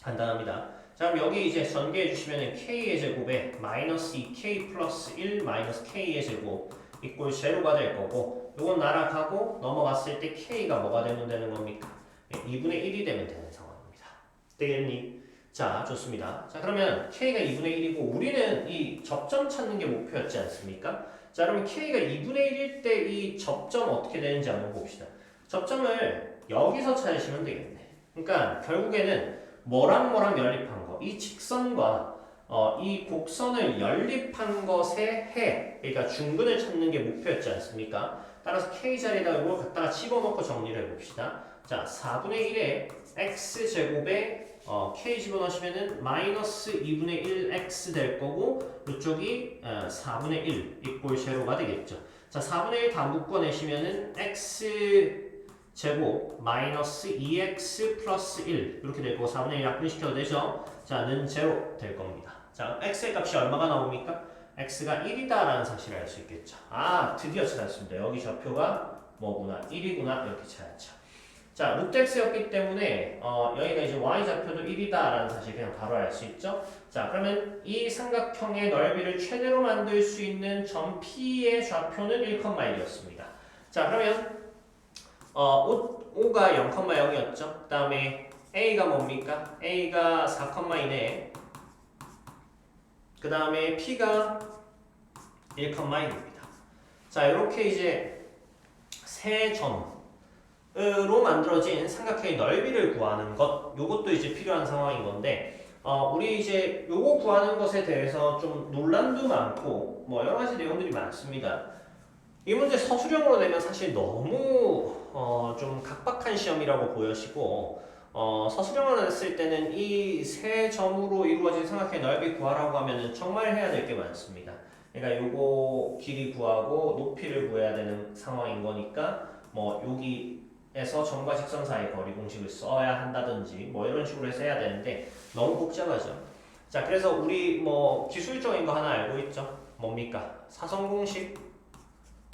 간단합니다. 자, 그럼 여기 이제 전개해 주시면 k의 제곱에 마이너스 2k 플러스 1 마이너스 k의 제곱 이꼴 제로가 될 거고 요건 날아가고 넘어갔을 때 k가 뭐가 되면 되는 겁니까? 2분의 1이 되면 되는 상황입니다. 되겠니? 자, 좋습니다. 자, 그러면 k가 2분의 1이고 우리는 이 접점 찾는 게 목표였지 않습니까? 자, 그러면 k가 2분의 1일 때 이 접점 어떻게 되는지 한번 봅시다. 접점을 여기서 찾으시면 되겠네. 그러니까 결국에는 뭐랑 연립한 거, 이 직선과 이 곡선을 연립한 것의 해, 그러니까 중근을 찾는 게 목표였지 않습니까? 따라서 k 자리에다가 이걸 갖다가 집어넣고 정리를 해봅시다. 자, 4분의 1에 x제곱에 k 집어넣으시면은 마이너스 2분의 1x 될 거고 이쪽이 4분의 1 이꼴 제로가 되겠죠. 자, 4분의 1 다 묶어내시면은 x 제곱 마이너스 2x 플러스 1 이렇게 될 거고 4분의 1 약분시켜도 되죠? 자, 는 제로 될 겁니다. 자, x의 값이 얼마가 나옵니까? x가 1이다 라는 사실을 알 수 있겠죠. 아, 드디어 찾았습니다. 여기 좌표가 뭐구나 1이구나 이렇게 찾았죠. 자, 루트 x였기 때문에 여기가 이제 y 좌표도 1이다 라는 사실 그냥 바로 알 수 있죠. 자, 그러면 이 삼각형의 넓이를 최대로 만들 수 있는 점 P의 좌표는 1,1이었습니다. 자, 그러면 O가 0,0이었죠. 그 다음에 A가 뭡니까? A가 4,2네. 그 다음에 P가 1,2입니다. 자, 이렇게 이제 세 점으로 만들어진 삼각형의 넓이를 구하는 것, 요것도 이제 필요한 상황인 건데, 우리 이제 요거 구하는 것에 대해서 좀 논란도 많고, 뭐 여러 가지 내용들이 많습니다. 이 문제 서술형으로 내면 사실 너무 좀 각박한 시험이라고 보여지고 서술형으로 냈을 때는 이 세 점으로 이루어진 삼각형의 넓이 구하라고 하면은 정말 해야 될 게 많습니다. 그러니까 요거 길이 구하고 높이를 구해야 되는 상황인 거니까 뭐 여기에서 점과 직선 사이 거리 공식을 써야 한다든지 뭐 이런 식으로 해서 해야 되는데 너무 복잡하죠. 자, 그래서 우리 뭐 기술적인 거 하나 알고 있죠? 뭡니까? 사선 공식,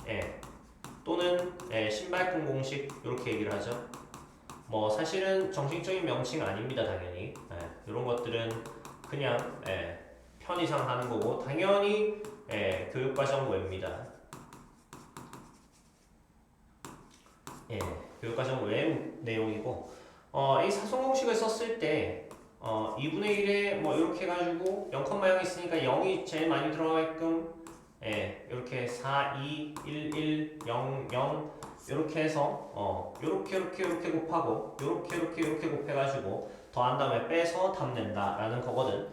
예, 또는 신발끈 공식 이렇게 얘기를 하죠. 뭐 사실은 정식적인 명칭 아닙니다, 당연히. 이런 것들은 그냥 편의상 하는 거고 당연히 교육과정 외입니다. 교육과정 외 내용이고 이 사선 공식을 썼을 때 2분의 1에 뭐 이렇게 해가지고 0,0 있으니까 0이 제일 많이 들어가게끔 이렇게 4, 2, 1, 1, 0, 0 이렇게 해서 이렇게 곱하고 이렇게 곱해가지고 더한 다음에 빼서 답 낸다라는 거거든.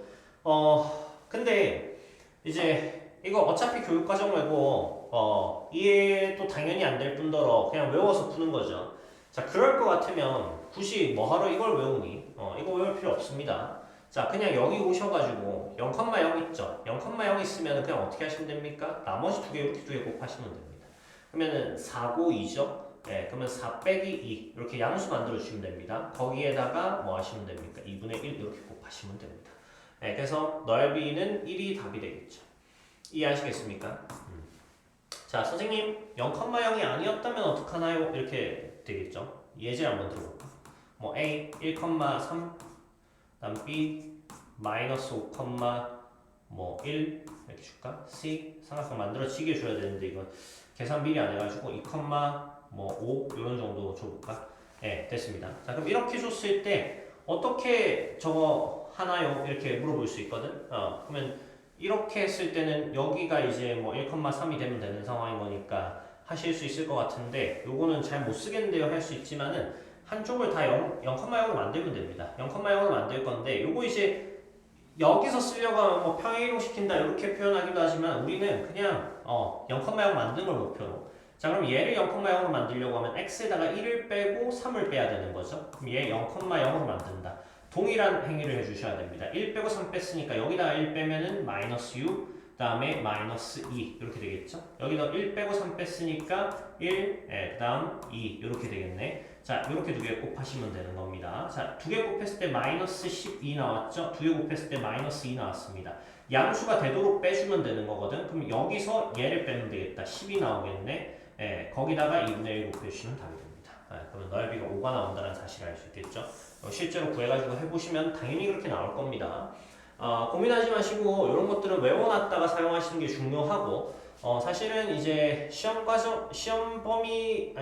근데 이제 이거 어차피 교육과정 외고 이해도 당연히 안 될 뿐더러 그냥 외워서 푸는 거죠. 자, 그럴 것 같으면 굳이 뭐하러 이걸 외우니? 이거 외울 필요 없습니다. 자, 그냥 여기 오셔가지고 0,0 있죠? 0,0 있으면 그냥 어떻게 하시면 됩니까? 나머지 두 개 이렇게 두 개 곱하시면 됩니다. 그러면은 4, 9, 2죠? 그러면 4 빼기 2 이렇게 양수 만들어 주시면 됩니다. 거기에다가 뭐 하시면 됩니까? 2분의 1 이렇게 곱하시면 됩니다. 그래서 넓이는 1이 답이 되겠죠. 이해하시겠습니까? 자, 선생님 0,0이 아니었다면 어떡하나요? 이렇게 되겠죠. 예제 한번 들어볼까? 뭐 A 1,3 다음 B 마이너스 5, 뭐 1 이렇게 줄까? C 삼각형 만들어지게 줘야 되는데 이건 계산 미리 안 해가지고 2, 뭐 5 이런 정도 줘볼까? 됐습니다. 자, 그럼 이렇게 줬을 때 어떻게 저거 하나요? 이렇게 물어볼 수 있거든. 그러면 이렇게 했을 때는 여기가 이제 뭐 1,3이 되면 되는 상황인 거니까 하실 수 있을 것 같은데 요거는 잘 못 쓰겠는데요 할 수 있지만은 한쪽을 다 0,0으로 만들면 됩니다. 0,0으로 만들 건데 요거 이제 여기서 쓰려고 하면 뭐 평행이동 시킨다 이렇게 표현하기도 하지만 우리는 그냥 0,0 만든 걸 목표로. 자, 그럼 얘를 0,0으로 만들려고 하면 x에다가 1을 빼고 3을 빼야 되는 거죠. 그럼 얘 0,0으로 만든다. 동일한 행위를 해주셔야 됩니다. 1 빼고 3 뺐으니까 여기다가 1 빼면은 마이너스 6, 다음에 마이너스 2 이렇게 되겠죠. 여기다 1 빼고 3 뺐으니까 1, 그 다음 2 이렇게 되겠네. 자, 이렇게 두 개 곱하시면 되는 겁니다. 자, 두 개 곱했을 때 마이너스 12 나왔죠? 두 개 곱했을 때 마이너스 2 나왔습니다. 양수가 되도록 빼주면 되는 거거든. 그럼 여기서 얘를 빼면 되겠다. 10이 나오겠네. 거기다가 2분의 1 곱해주시면 답이 됩니다. 그러면 넓이가 5가 나온다는 사실을 알 수 있겠죠? 실제로 구해가지고 해보시면 당연히 그렇게 나올 겁니다. 고민하지 마시고 이런 것들은 외워놨다가 사용하시는 게 중요하고 사실은 이제 시험 과정, 시험 범위,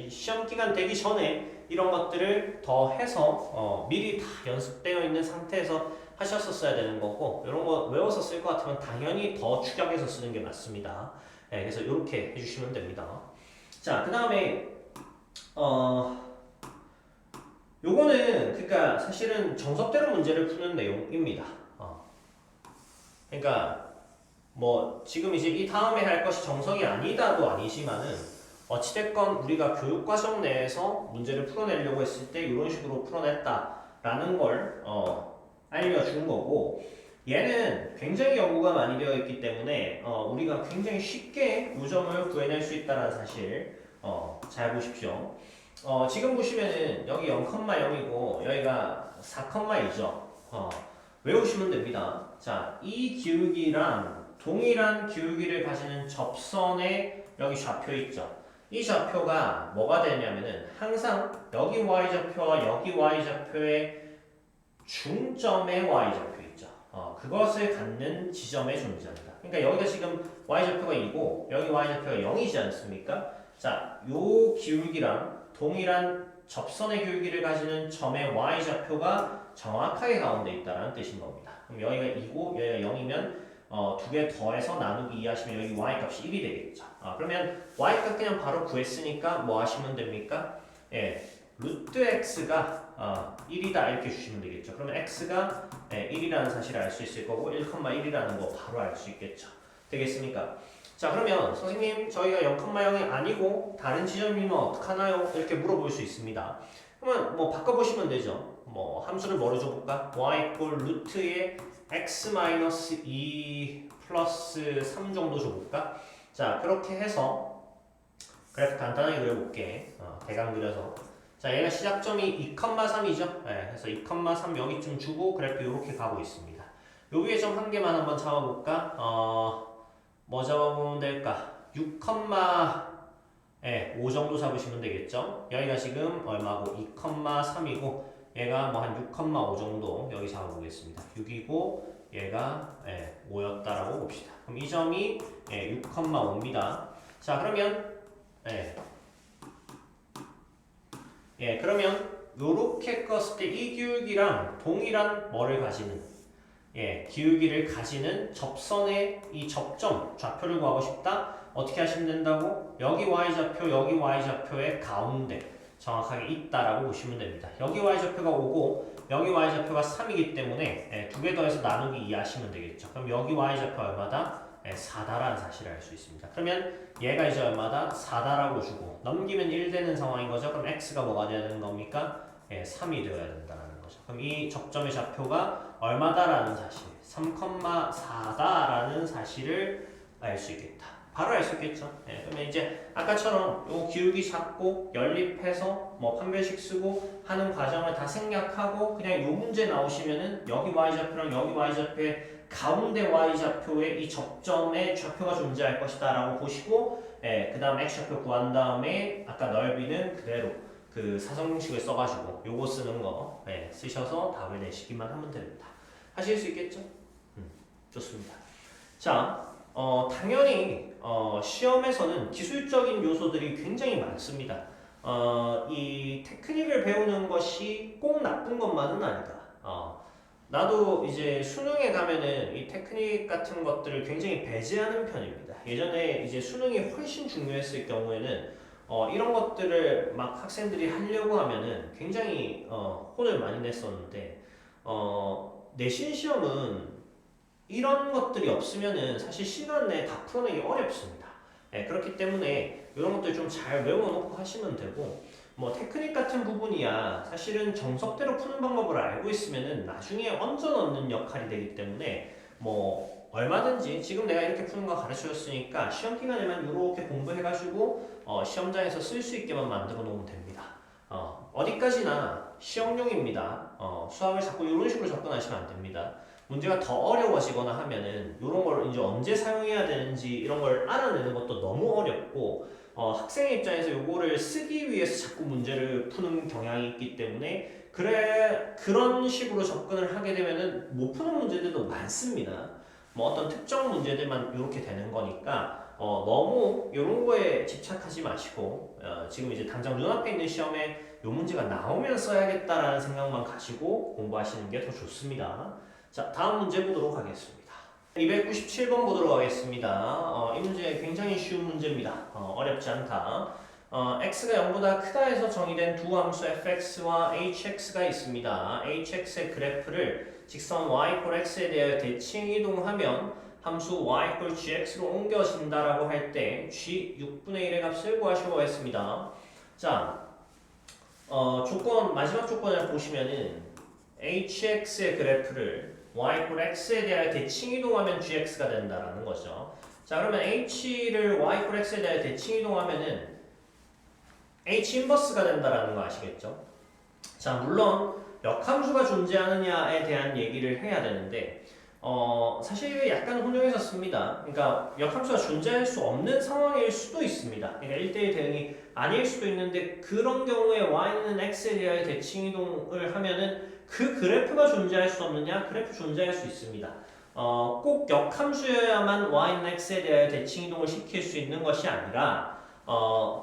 시험 기간 되기 전에 이런 것들을 더 해서 미리 다 연습되어 있는 상태에서 하셨었어야 되는 거고 이런 거 외워서 쓸 것 같으면 당연히 더 축약해서 쓰는 게 맞습니다. 그래서 이렇게 해주시면 됩니다. 자, 그 다음에 요거는 그러니까 사실은 정석대로 문제를 푸는 내용입니다. 그러니까 뭐 지금 이제 이 다음에 할 것이 정석이 아니다도 아니지만은 어찌됐건 우리가 교육과정 내에서 문제를 풀어내려고 했을 때 이런 식으로 풀어냈다라는 걸 알려준 거고 얘는 굉장히 연구가 많이 되어 있기 때문에 우리가 굉장히 쉽게 요점을 구해낼 수 있다는 사실 잘 보십시오. 지금 보시면은 여기 0,0이고 여기가 4,2죠. 외우시면 됩니다. 자, 이 기울기랑 동일한 기울기를 가지는 접선에 여기 좌표 있죠. 이 좌표가 뭐가 되냐면은 항상 여기 y좌표와 여기 y좌표의 중점의 y좌표 있죠. 그것을 갖는 지점의 존재합니다. 그러니까 여기가 지금 y좌표가 2고 여기 y좌표가 0이지 않습니까? 자, 요 기울기랑 동일한 접선의 기울기를 가지는 점의 y좌표가 정확하게 가운데 있다는 뜻인 겁니다. 그럼 여기가 2고 여기가 0이면 두 개 더해서 나누기 2 하시면 여기 y값이 1이 되겠죠. 그러면 y값 그냥 바로 구했으니까 뭐 하시면 됩니까? 루트 x가 1이다 이렇게 주시면 되겠죠. 그러면 x가 1이라는 사실을 알 수 있을 거고 1,1이라는 거 바로 알 수 있겠죠. 되겠습니까? 자, 그러면 선생님 저희가 0,0이 아니고 다른 지점이면 어떡하나요? 이렇게 물어볼 수 있습니다. 그러면 뭐 바꿔보시면 되죠. 뭐 함수를 뭐로 줘볼까? y 꼴 루트에 x-2 플러스 3 정도 줘볼까? 자, 그렇게 해서 그래프 간단하게 그려볼게. 대강 그려서. 자, 얘가 시작점이 2,3이죠. 그래서 2,3 여기쯤 주고 그래프 이렇게 가고 있습니다. 요 위에 점 한 개만 한번 잡아볼까? 뭐 잡아보면 될까? 6,5 정도 잡으시면 되겠죠? 여기가 지금 얼마고? 2,3이고 얘가 뭐 한 6,5 정도 여기 잡아보겠습니다. 6이고 얘가 5였다라고 봅시다. 그럼 이 점이 6,5입니다. 자 그러면 그러면 요렇게 껐을 때 이 기울기랑 동일한 뭐를 가지는 기울기를 가지는 접선의 이 접점 좌표를 구하고 싶다. 어떻게 하시면 된다고? 여기 y좌표, 여기 y좌표의 가운데 정확하게 있다라고 보시면 됩니다. 여기 y좌표가 5고 여기 y좌표가 3이기 때문에 두 개 더해서 나누기 2 하시면 되겠죠. 그럼 여기 y좌표 얼마다? 4다라는 사실을 알 수 있습니다. 그러면 얘가 이제 얼마다? 4다라고 주고 넘기면 1 되는 상황인 거죠. 그럼 x가 뭐가 되어야 되는 겁니까? 3이 되어야 된다는 거죠. 그럼 이 접점의 좌표가 얼마다라는 사실, 3,4다라는 사실을 알 수 있겠다. 바로 알 수 있겠죠. 그러면 이제 아까처럼 요 기울기 잡고 연립해서 뭐 판별식 쓰고 하는 과정을 다 생략하고 그냥 요 문제 나오시면은 여기 y좌표랑 여기 y좌표의 가운데 y좌표의 이 접점에 좌표가 존재할 것이다 라고 보시고 그 다음 x좌표 구한 다음에 아까 넓이는 그대로 그 사성공식을 써가지고 요거 쓰는 거 쓰셔서 답을 내시기만 하면 됩니다. 하실 수 있겠죠? 좋습니다. 자, 당연히 시험에서는 기술적인 요소들이 굉장히 많습니다. 이 테크닉을 배우는 것이 꼭 나쁜 것만은 아니다. 나도 이제 수능에 가면은 이 테크닉 같은 것들을 굉장히 배제하는 편입니다. 예전에 이제 수능이 훨씬 중요했을 경우에는 이런 것들을 막 학생들이 하려고 하면은 굉장히 혼을 많이 냈었는데 내신 시험은 이런 것들이 없으면은 사실 시간 내에 다 풀어내기 어렵습니다. 그렇기 때문에 이런 것들 좀 잘 외워놓고 하시면 되고 뭐 테크닉 같은 부분이야 사실은 정석대로 푸는 방법을 알고 있으면은 나중에 얹어 넣는 역할이 되기 때문에 뭐 얼마든지 지금 내가 이렇게 푸는 거 가르쳐 줬으니까 시험 기간에만 이렇게 공부해가지고 시험장에서 쓸 수 있게만 만들어 놓으면 됩니다. 어디까지나 시험용입니다. 수학을 자꾸 이런 식으로 접근하시면 안 됩니다. 문제가 더 어려워지거나 하면은 이런 걸 이제 언제 사용해야 되는지 이런 걸 알아내는 것도 너무 어렵고 학생의 입장에서 요거를 쓰기 위해서 자꾸 문제를 푸는 경향이 있기 때문에 그런 식으로 접근을 하게 되면은 못 푸는 문제들도 많습니다. 뭐 어떤 특정 문제들만 이렇게 되는 거니까 너무 이런 거에 집착하지 마시고 지금 이제 당장 눈앞에 있는 시험에 요 문제가 나오면 써야겠다라는 생각만 가지고 공부하시는 게 더 좋습니다. 자, 다음 문제 보도록 하겠습니다. 297번 보도록 하겠습니다. 이 문제 굉장히 쉬운 문제입니다. 어렵지 않다. x가 0보다 크다 해서 정의된 두 함수 fx와 hx가 있습니다. hx의 그래프를 직선 y = x에 대하여 대칭 이동하면 함수 y = gx로 옮겨진다라고 할 때 g 6분의 1의 값을 구하시고 했습니다. 자, 마지막 조건을 보시면은 hx의 그래프를 y = x에 대하여 대칭 이동하면 gx가 된다라는 거죠. 자, 그러면 h를 y = x에 대하여 대칭 이동하면은 h 인버스가 된다라는 거 아시겠죠? 자, 물론 역함수가 존재하느냐에 대한 얘기를 해야 되는데 사실 약간 혼용해서 씁니다. 그러니까 역함수가 존재할 수 없는 상황일 수도 있습니다. 그러니까 1대1 대응이 아닐 수도 있는데 그런 경우에 y는 x에 대하여 대칭 이동을 하면은 그 그래프가 존재할 수 없느냐? 그래프 존재할 수 있습니다. 꼭 역함수여야만 y는 x에 대하여 대칭 이동을 시킬 수 있는 것이 아니라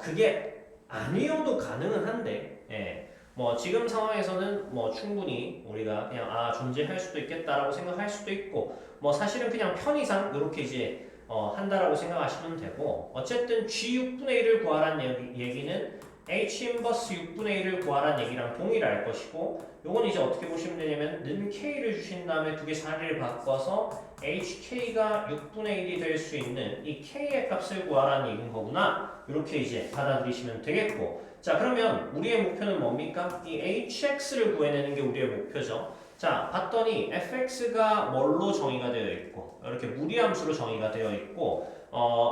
그게 아니어도 가능은 한데 뭐 지금 상황에서는 뭐 충분히 우리가 그냥 존재할 수도 있겠다라고 생각할 수도 있고 뭐 사실은 그냥 편의상 이렇게 이제 한다라고 생각하시면 되고 어쨌든 g 6분의 1을 구하라는 얘기는 h 인버스 6분의 1을 구하라는 얘기랑 동일할 것이고 요건 이제 어떻게 보시면 되냐면 는 k를 주신 다음에 두 개 자리를 바꿔서 hk가 6분의 1이 될 수 있는 이 k의 값을 구하라는 얘기인 거구나 이렇게 이제 받아들이시면 되겠고 자 그러면 우리의 목표는 뭡니까? 이 hx를 구해내는 게 우리의 목표죠. 자 봤더니 fx가 뭘로 정의가 되어 있고 이렇게 무리함수로 정의가 되어 있고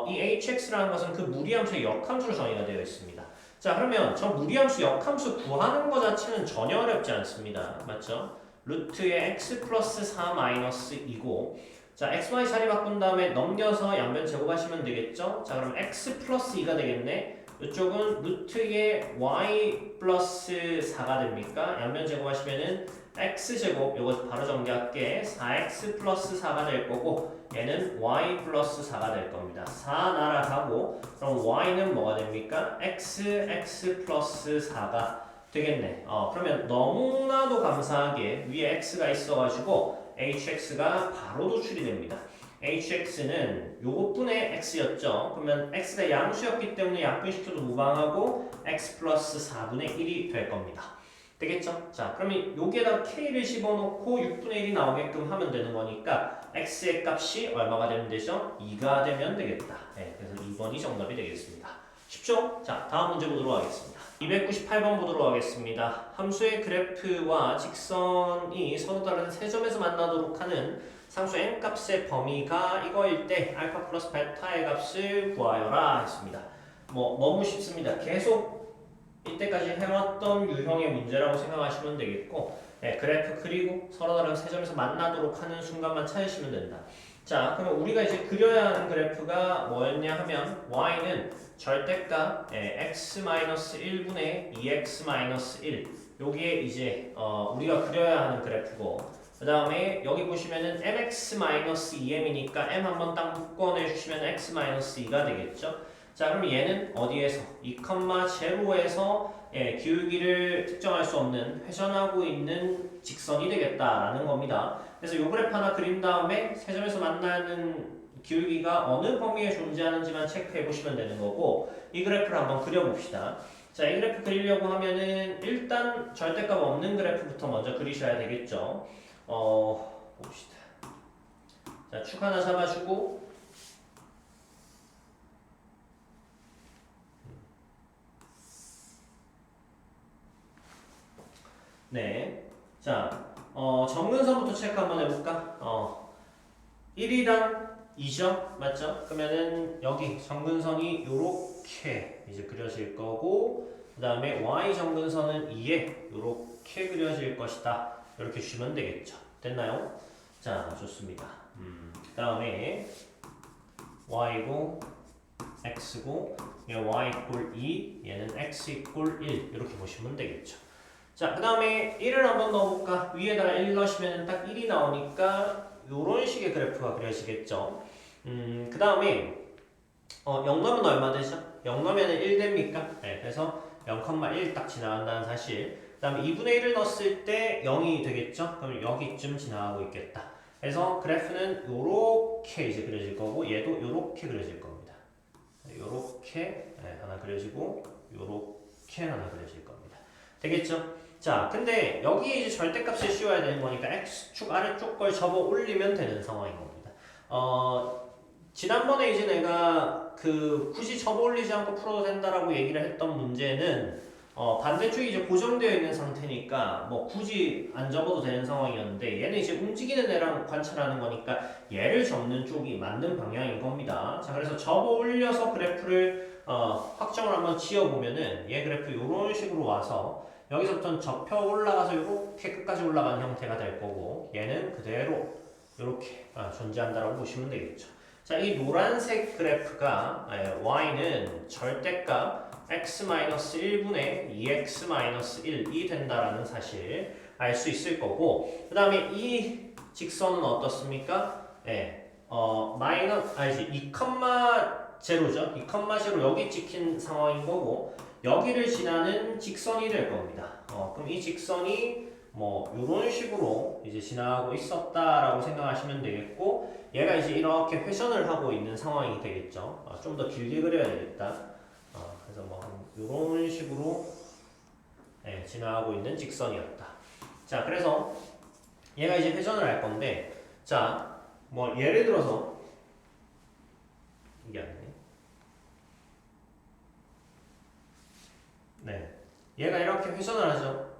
이 hx라는 것은 그 무리함수의 역함수로 정의가 되어 있습니다. 자 그러면 저 무리함수 역함수 구하는 것 자체는 전혀 어렵지 않습니다. 맞죠? 루트의 x 플러스 4 마이너스 2고 자 x, y 자리 바꾼 다음에 넘겨서 양변 제곱하시면 되겠죠? 자 그럼 x 플러스 2가 되겠네. 이쪽은 루트의 y 플러스 4가 됩니까? 양변 제곱하시면은 x제곱 요거 바로 정리할게. 4x 플러스 4가 될 거고 얘는 y 플러스 4가 될 겁니다. 4 날아가고 그럼 y는 뭐가 됩니까? x 플러스 4가 되겠네. 그러면 너무나도 감사하게 위에 x가 있어가지고 hx가 바로 도출이 됩니다. hx는 요것분의 x였죠. 그러면 x가 양수였기 때문에 약분시켜도 무방하고 x 플러스 4분의 1이 될 겁니다. 되겠죠? 자, 그러면 여기에다 k를 집어넣고 6분의 1이 나오게끔 하면 되는 거니까 x의 값이 얼마가 되면 되죠? 2가 되면 되겠다. 네, 그래서 2번이 정답이 되겠습니다. 쉽죠? 자, 다음 문제 보도록 하겠습니다. 298번 보도록 하겠습니다. 함수의 그래프와 직선이 서로 다른 세 점에서 만나도록 하는 상수 n값의 범위가 이거일 때 알파 플러스 베타의 값을 구하여라 했습니다. 너무 쉽습니다. 계속 이때까지 해왔던 유형의 문제라고 생각하시면 되겠고 네, 그래프 그리고 서로 다른 세 점에서 만나도록 하는 순간만 찾으시면 된다. 자, 그럼 우리가 이제 그려야 하는 그래프가 뭐였냐 하면 y는 절대값 x-1분의 2x-1 여기에 이제 우리가 그려야 하는 그래프고 그 다음에 여기 보시면은 mx-2m이니까 m 한번 딱 묶어내주시면 x-2가 되겠죠. 자 그럼 얘는 어디에서 2,0에서 기울기를 특정할 수 없는 회전하고 있는 직선이 되겠다라는 겁니다. 그래서 요 그래프 하나 그린 다음에 세 점에서 만나는 기울기가 어느 범위에 존재하는지만 체크해 보시면 되는 거고 이 그래프를 한번 그려봅시다. 자, 이 그래프 그리려고 하면은 일단 절대값 없는 그래프부터 먼저 그리셔야 되겠죠. 봅시다. 자, 축 하나 잡아주고 네. 자, 점근선부터 체크 한번 해볼까? 1이랑 2죠? 맞죠? 그러면은 여기 점근선이 요렇게 이제 그려질 거고 그 다음에 y 점근선은 2에 요렇게 그려질 것이다. 이렇게 주시면 되겠죠. 됐나요? 자, 좋습니다. 그 다음에 y고 x고 얘 y 이꼴 2 얘는 x 이꼴 1 이렇게 보시면 되겠죠. 자, 그 다음에 1을 한번 넣어볼까? 위에다가 1 넣으시면 딱 1이 나오니까 요런 식의 그래프가 그려지겠죠. 그 다음에 0 넣으면 얼마 되죠? 0 넣으면 1 됩니까? 네, 그래서 0,1 딱 지나간다는 사실. 그 다음에 2분의 1을 넣었을 때 0이 되겠죠? 그럼 여기쯤 지나가고 있겠다. 그래서 그래프는 요렇게 이제 그려질 거고 얘도 요렇게 그려질 겁니다. 요렇게 하나 그려지고 요렇게 하나 그려질 겁니다. 되겠죠? 자, 근데 여기 이제 절대값을 씌워야 되는 거니까 x축 아래쪽 걸 접어 올리면 되는 상황인 겁니다. 지난번에 이제 내가 굳이 접어 올리지 않고 풀어도 된다라고 얘기를 했던 문제는 반대쪽이 이제 고정되어 있는 상태니까 굳이 안 접어도 되는 상황이었는데 얘는 이제 움직이는 애랑 관찰하는 거니까 얘를 접는 쪽이 맞는 방향인 겁니다. 자, 그래서 접어 올려서 그래프를 확정을 한번 지어보면은 얘 그래프 이런 식으로 와서 여기서부터는 접혀 올라가서 이렇게 끝까지 올라가는 형태가 될 거고 얘는 그대로 이렇게 존재한다라고 보시면 되겠죠. 자, 이 노란색 그래프가 y는 절대값 x-1분의 2x-1이 된다라는 사실 알 수 있을 거고 그 다음에 이 직선은 어떻습니까? 2,0죠. 2,0 여기 찍힌 상황인 거고 여기를 지나는 직선이 될 겁니다. 그럼 이 직선이 이런 식으로 이제 지나가고 있었다라고 생각하시면 되겠고 얘가 이제 이렇게 회전을 하고 있는 상황이 되겠죠. 좀 더 길게 그려야 되겠다. 그래서 이런 식으로 지나가고 있는 직선이었다. 자, 그래서 얘가 이제 회전을 할 건데 자, 예를 들어서 이게 아니네. 네, 얘가 이렇게 회전을 하죠.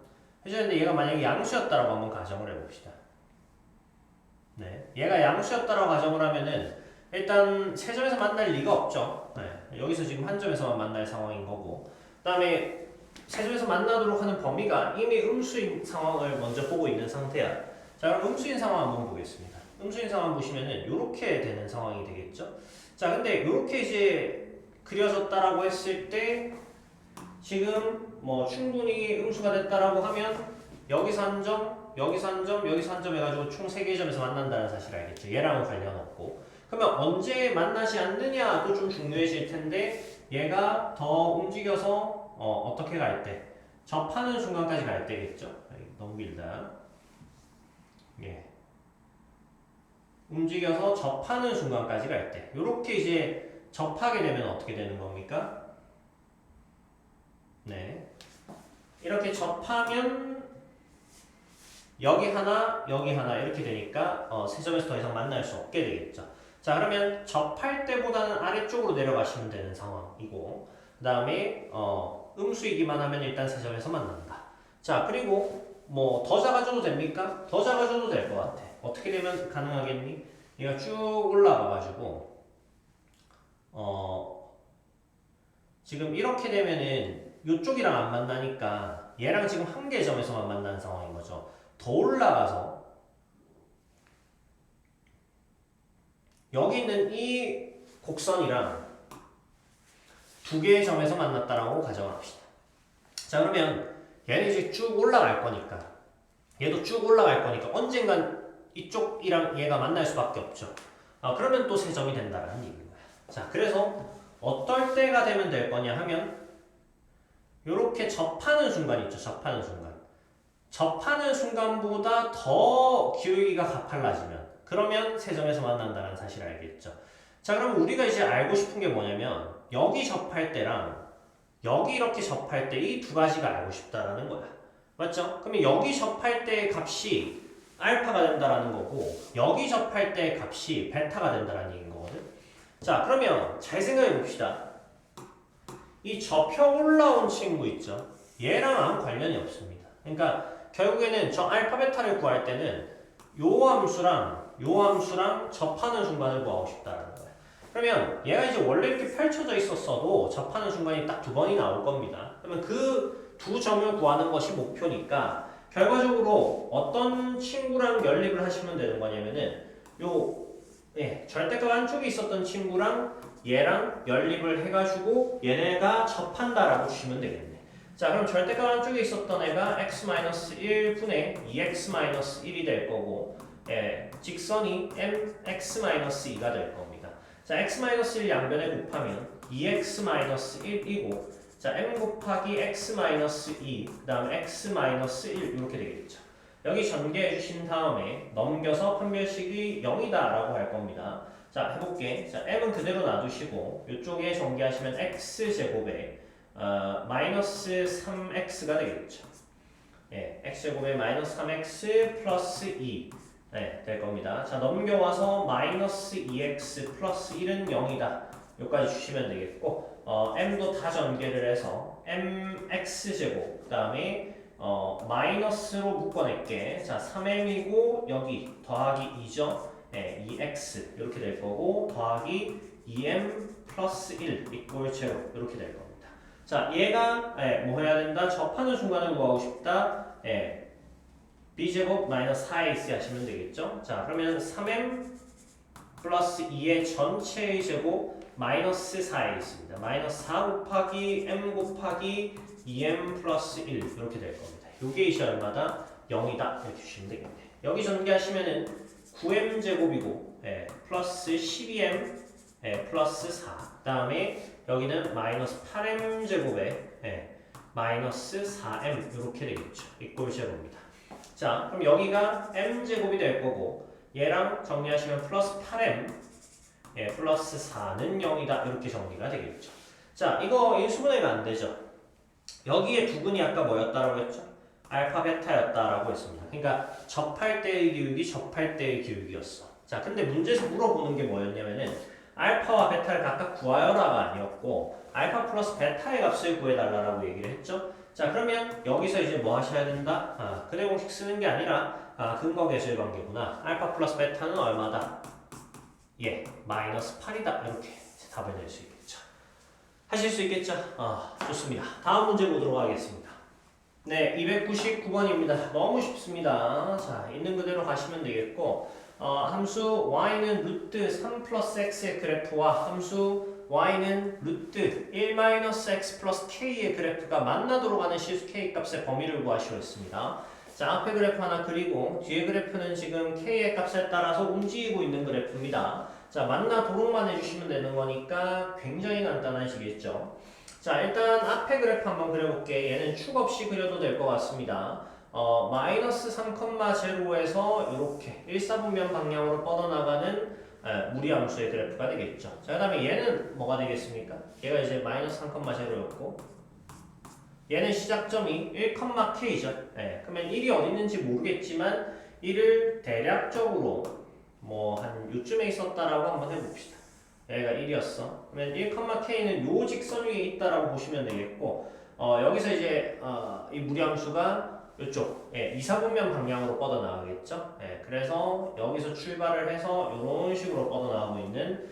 회전인데 얘가 만약에 양수였다라고 한번 가정을 해봅시다. 네, 얘가 양수였다라고 가정을 하면은 일단 세 점에서 만날 리가 없죠. 네, 여기서 지금 한 점에서만 만날 상황인 거고 그 다음에 세점에서 만나도록 하는 범위가 이미 음수인 상황을 먼저 보고 있는 상태야. 자, 그럼 음수인 상황 한번 보겠습니다. 음수인 상황 보시면은 이렇게 되는 상황이 되겠죠. 자, 근데 이렇게 이제 그려졌다라고 했을 때 지금 뭐 충분히 음수가 됐다라고 하면 여기서 한 점, 여기서 한 점, 여기서 한 점 해가지고 총 3개의 점에서 만난다는 사실을 알겠죠. 얘랑은 관련 없고. 그러면 언제 만나지 않느냐도 좀 중요해질 텐데 얘가 더 움직여서 어떻게 갈 때? 접하는 순간까지 갈 때겠죠. 너무 길다. 예. 움직여서 접하는 순간까지 갈 때. 요렇게 이제 접하게 되면 어떻게 되는 겁니까? 네. 이렇게 접하면 여기 하나, 여기 하나 이렇게 되니까 세 점에서 더 이상 만날 수 없게 되겠죠. 자, 그러면 접할 때보다는 아래쪽으로 내려가시면 되는 상황이고 그 다음에 음수이기만 하면 일단 세 점에서 만난다. 자, 그리고 뭐 더 작아져도 됩니까? 더 작아져도 될 것 같아. 어떻게 되면 가능하겠니? 얘가 쭉 올라가가지고 지금 이렇게 되면은 이쪽이랑 안 만나니까 얘랑 지금 한 개의 점에서만 만나는 상황인 거죠. 더 올라가서 여기 있는 이 곡선이랑 두 개의 점에서 만났다라고 가정합시다. 자, 그러면 얘는 이제 쭉 올라갈 거니까 얘도 쭉 올라갈 거니까 언젠간 이쪽이랑 얘가 만날 수밖에 없죠. 그러면 또 세 점이 된다라는 얘기인 거야. 자, 그래서 어떨 때가 되면 될 거냐 하면 요렇게 접하는 순간 있죠. 접하는 순간. 접하는 순간보다 더 기울기가 가팔라지면 그러면 세 점에서 만난다는 사실을 알겠죠. 자, 그럼 우리가 이제 알고 싶은 게 뭐냐면 여기 접할 때랑 여기 이렇게 접할 때 이 두 가지가 알고 싶다라는 거야. 맞죠? 그러면 여기 접할 때의 값이 알파가 된다라는 거고 여기 접할 때의 값이 베타가 된다라는 얘기인 거거든. 자, 그러면 잘 생각해 봅시다. 이 접혀 올라온 친구 있죠? 얘랑 아무 관련이 없습니다. 그러니까 결국에는 저 알파 베타를 구할 때는 요 함수랑 접하는 순간을 구하고 싶다라는 거예요. 그러면 얘가 이제 원래 이렇게 펼쳐져 있었어도 접하는 순간이 딱 2번이 나올 겁니다. 그러면 그 두 점을 구하는 것이 목표니까 결과적으로 어떤 친구랑 연립을 하시면 되는 거냐면은 절대값 안쪽에 있었던 친구랑 얘랑 연립을 해가지고 얘네가 접한다라고 주시면 되겠네. 자, 그럼 절대값 안쪽에 있었던 애가 x-1분의 2x-1이 될 거고 직선이 mx-2가 될 겁니다. 자, x-1 양변에 곱하면 2x-1이고 자, m 곱하기 x-2 그 다음에 x-1 이렇게 되겠죠. 여기 전개해 주신 다음에 넘겨서 판별식이 0이다 라고 할 겁니다. 자, 해볼게. 자, m은 그대로 놔두시고 이쪽에 전개하시면 x제곱에 마이너스 3x가 되겠죠. 예, x제곱에 마이너스 3x 플러스 2 될 겁니다. 자, 넘겨와서 마이너스 2x 플러스 1은 0이다. 여기까지 주시면 되겠고 m도 다 전개를 해서 mx제곱 그 다음에 마이너스로 묶어낼게. 자, 3m이고 여기 더하기 2죠. 2x 이렇게 될 거고 더하기 2m 플러스 1 이꼴 제로 이렇게 될 겁니다. 자, 얘가 뭐 해야 된다? 접하는 순간을 구하고 싶다. b제곱 마이너스 4ac 하시면 되겠죠. 자, 그러면 3m 플러스 2의 전체의 제곱 마이너스 4에 있습니다. 마이너스 4 곱하기 m 곱하기 2m 플러스 1 이렇게 될 겁니다. 요게 이시 얼마다? 0이다 이렇게 주시면 되겠네. 여기 전개하시면은 9m 제곱이고 플러스 12m 플러스 4 그 다음에 여기는 마이너스 8m 제곱에 마이너스 4m 이렇게 되겠죠. 이꼴 제곱입니다. 자, 그럼 여기가 m 제곱이 될 거고 얘랑 정리하시면 플러스 8m 플러스 4는 0이다 이렇게 정리가 되겠죠. 자, 이거 인수분해가 안 되죠. 여기에 두근이 아까 뭐였다라고 했죠? 알파 베타였다라고 했습니다. 그러니까 접할 때의 기울기, 접할 때의 기울기였어. 자, 근데 문제에서 물어보는 게 뭐였냐면은 알파와 베타를 각각 구하여라가 아니었고 알파 플러스 베타의 값을 구해달라고 얘기를 했죠. 자, 그러면 여기서 이제 뭐 하셔야 된다? 근해 공식 쓰는 게 아니라 근거 계수의 관계구나. 알파 플러스 베타는 얼마다? 마이너스 8이다. 이렇게 답을 낼 수 있겠죠. 하실 수 있겠죠? 좋습니다. 다음 문제 보도록 하겠습니다. 네, 299번입니다. 너무 쉽습니다. 자, 있는 그대로 가시면 되겠고, 함수 y는 루트 3 플러스 x의 그래프와 함수 y는 루트 1-x 플러스 k의 그래프가 만나도록 하는 실수 k 값의 범위를 구하시오 했습니다. 자, 앞에 그래프 하나 그리고 뒤에 그래프는 지금 k의 값에 따라서 움직이고 있는 그래프입니다. 자, 만나도록만 해주시면 되는 거니까 굉장히 간단하시겠죠. 자, 일단 앞에 그래프 한번 그려볼게. 얘는 축 없이 그려도 될 것 같습니다. 마이너스 3,0에서 이렇게 1사분면 방향으로 뻗어나가는 무리함수의 그래프가 되겠죠. 자, 그 다음에 얘는 뭐가 되겠습니까? 얘가 이제 마이너스 3,0였고 얘는 시작점이 1,k죠. 그러면 1이 어디 있는지 모르겠지만 1을 대략적으로 뭐 한 요쯤에 있었다라고 한번 해봅시다. 얘가 1이었어. 그러면 1,k는 요 직선 위에 있다라고 보시면 되겠고, 여기서 이제 이 무리함수가 이쪽 2사분면 방향으로 뻗어나가겠죠. 그래서 여기서 출발을 해서 이런 식으로 뻗어나가고 있는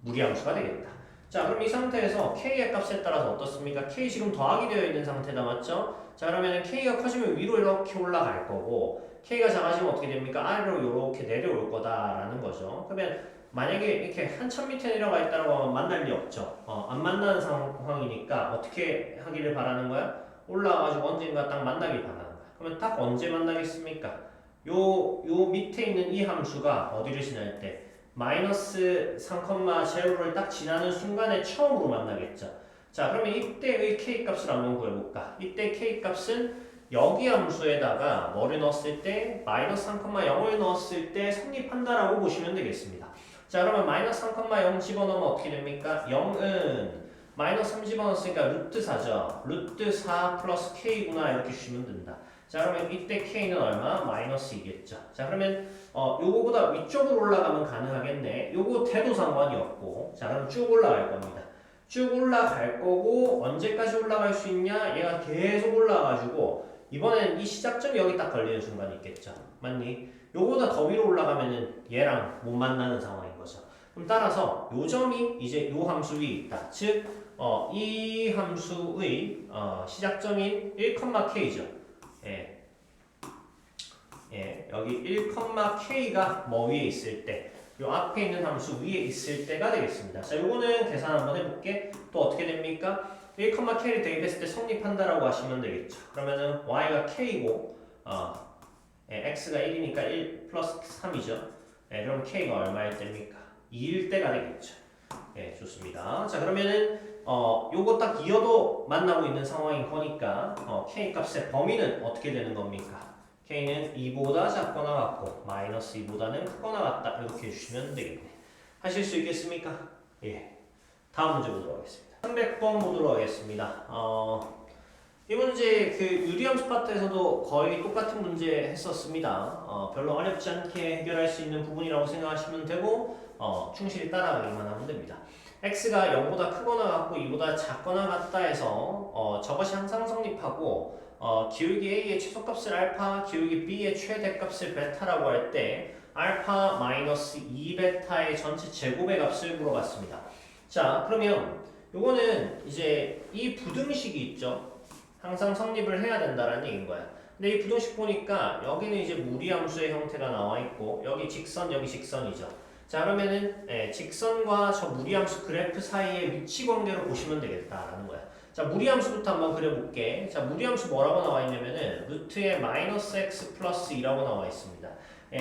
무리함수가 되겠다. 자, 그럼 이 상태에서 k의 값에 따라서 어떻습니까? k 지금 더하기 되어 있는 상태다, 맞죠? 자, 그러면 k가 커지면 위로 이렇게 올라갈 거고, k가 작아지면 어떻게 됩니까? 아래로 이렇게 내려올 거다라는 거죠. 그러면 만약에 이렇게 한참 밑에 내려가 있다고 하면 만날 리 없죠. 안 만나는 상황이니까 어떻게 하기를 바라는 거야? 올라와가지고 언젠가 딱 만나길 바라는 거야. 그러면 딱 언제 만나겠습니까? 요 밑에 있는 이 함수가 어디를 지날 때? 마이너스 3,0를 딱 지나는 순간에 처음으로 만나겠죠. 자, 그러면 이때의 k 값을 한번 구해볼까? 이때 k 값은 여기 함수에다가 뭐를 넣었을 때 마이너스 3,0을 넣었을 때 성립한다라고 보시면 되겠습니다. 자, 그러면 마이너스 3,0 집어넣으면 어떻게 됩니까? 0은 마이너스 3 집어넣었으니까 루트 4죠. 루트 4 플러스 k구나 이렇게 주시면 된다. 자, 그러면 이때 k는 얼마? 마이너스 2겠죠. 자, 그러면 요거보다 위쪽으로 올라가면 가능하겠네. 요거 돼도 상관이 없고, 자, 그럼 쭉 올라갈 겁니다. 쭉 올라갈 거고 언제까지 올라갈 수 있냐? 얘가 계속 올라가가지고 이번엔 이 시작점이 여기 딱 걸리는 순간이 있겠죠. 맞니? 요거보다 더 위로 올라가면은 얘랑 못 만나는 상황인 거죠. 그럼 따라서 요 점이 이제 요 함수 위에 있다. 즉, 이 함수의 시작점인 1,k죠. 여기 1,k가 뭐 위에 있을 때, 요 앞에 있는 함수 위에 있을 때가 되겠습니다. 자, 요거는 계산 한번 해볼게. 또 어떻게 됩니까? 1,k를 대입했을 때 성립한다라고 하시면 되겠죠. 그러면은 y가 k고, x가 1이니까 1 플러스 3이죠. 그럼 k가 얼마일 때입니까? 2일 때가 되겠죠. 좋습니다. 자, 그러면은 요거 딱 이어도 만나고 있는 상황인 거니까 k 값의 범위는 어떻게 되는 겁니까? k는 2보다 작거나 같고 마이너스 2보다는 크거나 같다 이렇게 해주시면 되겠네. 하실 수 있겠습니까? 예. 다음 문제 보도록 하겠습니다. 300번 보도록 하겠습니다. 이 문제 그 유리함수 파트에서도 거의 똑같은 문제 했었습니다. 별로 어렵지 않게 해결할 수 있는 부분이라고 생각하시면 되고 충실히 따라가기만 하면 됩니다. x가 0보다 크거나 같고 2보다 작거나 같다 해서 저것이 항상 성립하고 기울기 a의 최소값을 알파, 기울기 b의 최대값을 베타라고 할 때 알파 마이너스 2베타의 전체 제곱의 값을 물어봤습니다. 자, 그러면 요거는 이제 이 부등식이 있죠. 항상 성립을 해야 된다라는 얘기인 거야. 근데 이 부등식 보니까 여기는 이제 무리함수의 형태가 나와 있고 여기 직선, 여기 직선이죠. 자, 그러면은 직선과 저 무리함수 그래프 사이의 위치 관계로 보시면 되겠다라는 거야. 자, 무리함수부터 한번 그려볼게. 자, 무리함수 뭐라고 나와 있냐면은 루트에 마이너스 x 플러스 2라고 나와 있습니다.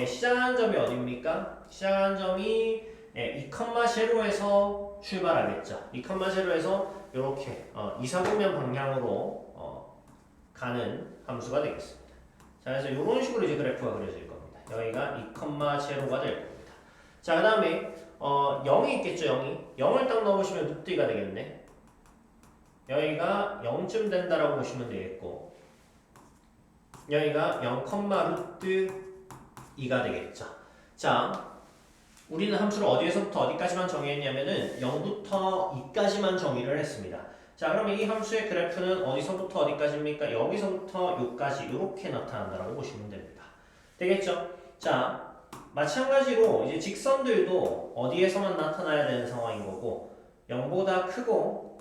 시작하는 점이 어디입니까? 시작하는 점이 2,0에서 출발하겠죠. 2,0에서 이렇게 2사분면 방향으로 가는 함수가 되겠습니다. 자, 그래서 이런 식으로 이제 그래프가 그려질 겁니다. 여기가 2,0가 될 겁니다. 자, 그 다음에 0이 있겠죠. 0을 딱 넣어보시면 루트 2가 되겠네. 여기가 0쯤 된다라고 보시면 되겠고 여기가 0, 루트 2가 되겠죠. 자, 우리는 함수를 어디에서부터 어디까지만 정의했냐면은 0부터 2까지만 정의를 했습니다. 자, 그러면 이 함수의 그래프는 어디서부터 어디까지입니까? 여기서부터 여기까지 이렇게 나타난다라고 보시면 됩니다. 되겠죠? 자, 마찬가지로 이제 직선들도 어디에서만 나타나야 되는 상황인 거고 0보다 크고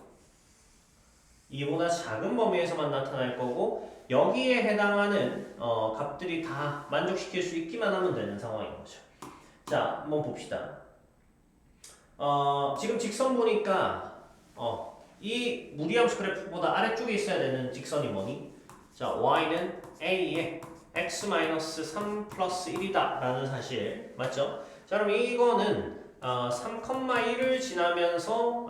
2보다 작은 범위에서만 나타날 거고 여기에 해당하는 값들이 다 만족시킬 수 있기만 하면 되는 상황인 거죠. 자, 한번 봅시다. 지금 직선 보니까 이 무리함수 그래프보다 아래쪽에 있어야 되는 직선이 뭐니? 자, y는 a에 x-3 플러스 1이다 라는 사실 맞죠? 자, 그럼 이거는 3,1을 지나면서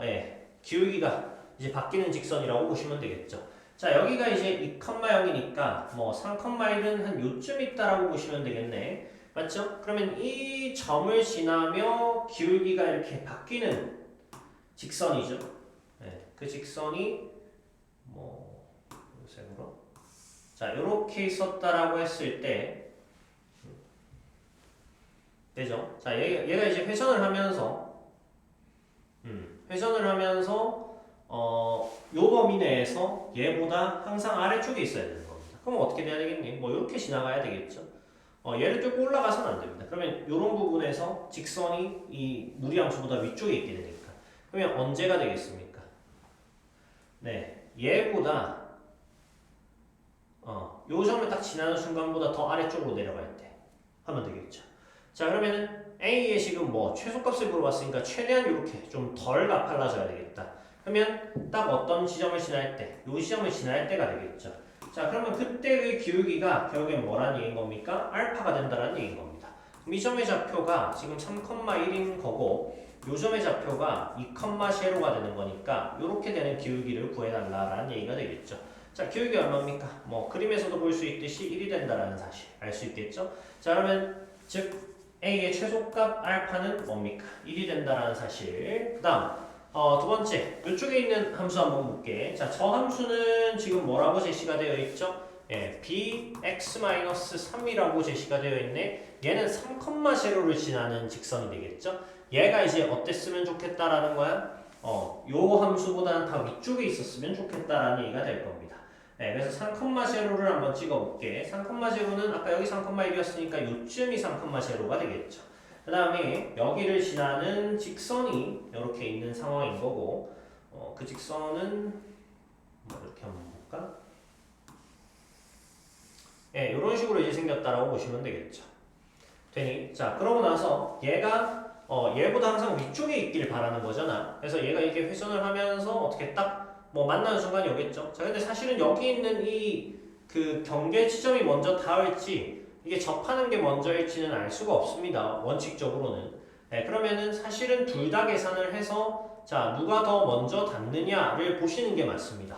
기울기가 이제 바뀌는 직선이라고 보시면 되겠죠. 자, 여기가 이제 2,0이니까 뭐 3,1은 한 요쯤 있다라고 보시면 되겠네. 맞죠? 그러면 이 점을 지나며 기울기가 이렇게 바뀌는 직선이죠. 그 직선이 뭐 요색으로 자, 요렇게 있었다라고 했을 때 되죠? 자, 얘가 이제 회전을 하면서 요 범위 내에서 얘보다 항상 아래쪽에 있어야 되는 겁니다. 그럼 어떻게 돼야 되겠니? 뭐 이렇게 지나가야 되겠죠. 얘를 뚫고 올라가서는 안 됩니다. 그러면 이런 부분에서 직선이 이 무리함수보다 위쪽에 있게 되니까 그러면 언제가 되겠습니까? 네, 얘보다 요 점을 딱 지나는 순간보다 더 아래쪽으로 내려갈 때 하면 되겠죠. 자, 그러면은 A의 지금 뭐 최소값을 물어봤으니까 최대한 이렇게 좀 덜 가팔라져야 되겠다. 그러면 딱 어떤 지점을 지날 때, 요 지점을 지날 때가 되겠죠. 자, 그러면 그때의 기울기가 결국엔 뭐라는 얘기인 겁니까? 알파가 된다라는 얘기인 겁니다. 그럼 이 점의 좌표가 지금 3,1인 거고 요 점의 좌표가 2,0가 되는 거니까 이렇게 되는 기울기를 구해달라라는 얘기가 되겠죠. 자, 기울기 얼마입니까? 뭐 그림에서도 볼 수 있듯이 1이 된다라는 사실 알 수 있겠죠? 자, 그러면 즉 A의 최소값 알파는 뭡니까? 1이 된다라는 사실. 그 다음 두 번째 이쪽에 있는 함수 한번 볼게. 자, 저 함수는 지금 뭐라고 제시가 되어 있죠? bx-3이라고 제시가 되어 있네. 얘는 3,0를 지나는 직선이 되겠죠? 얘가 이제 어땠으면 좋겠다라는 거야? 요 함수보다는 다 위쪽에 있었으면 좋겠다라는 얘기가 될 겁니다. 그래서 3,0를 한번 찍어볼게. 3,0는 아까 여기 3,1이었으니까 요쯤이 3,0가 되겠죠. 그 다음에 여기를 지나는 직선이 이렇게 있는 상황인 거고 그 직선은 뭐 이렇게 한번 볼까? 이런 식으로 이제 생겼다라고 보시면 되겠죠. 되니? 자, 그러고 나서 얘가 얘보다 항상 위쪽에 있길 바라는 거잖아. 그래서 얘가 이렇게 회전을 하면서 어떻게 딱 뭐 만나는 순간이 오겠죠. 자, 근데 사실은 여기 있는 이 그 경계 지점이 먼저 닿을지 이게 접하는 게 먼저일지는 알 수가 없습니다. 원칙적으로는. 그러면은 사실은 둘 다 계산을 해서 자, 누가 더 먼저 닿느냐를 보시는 게 맞습니다.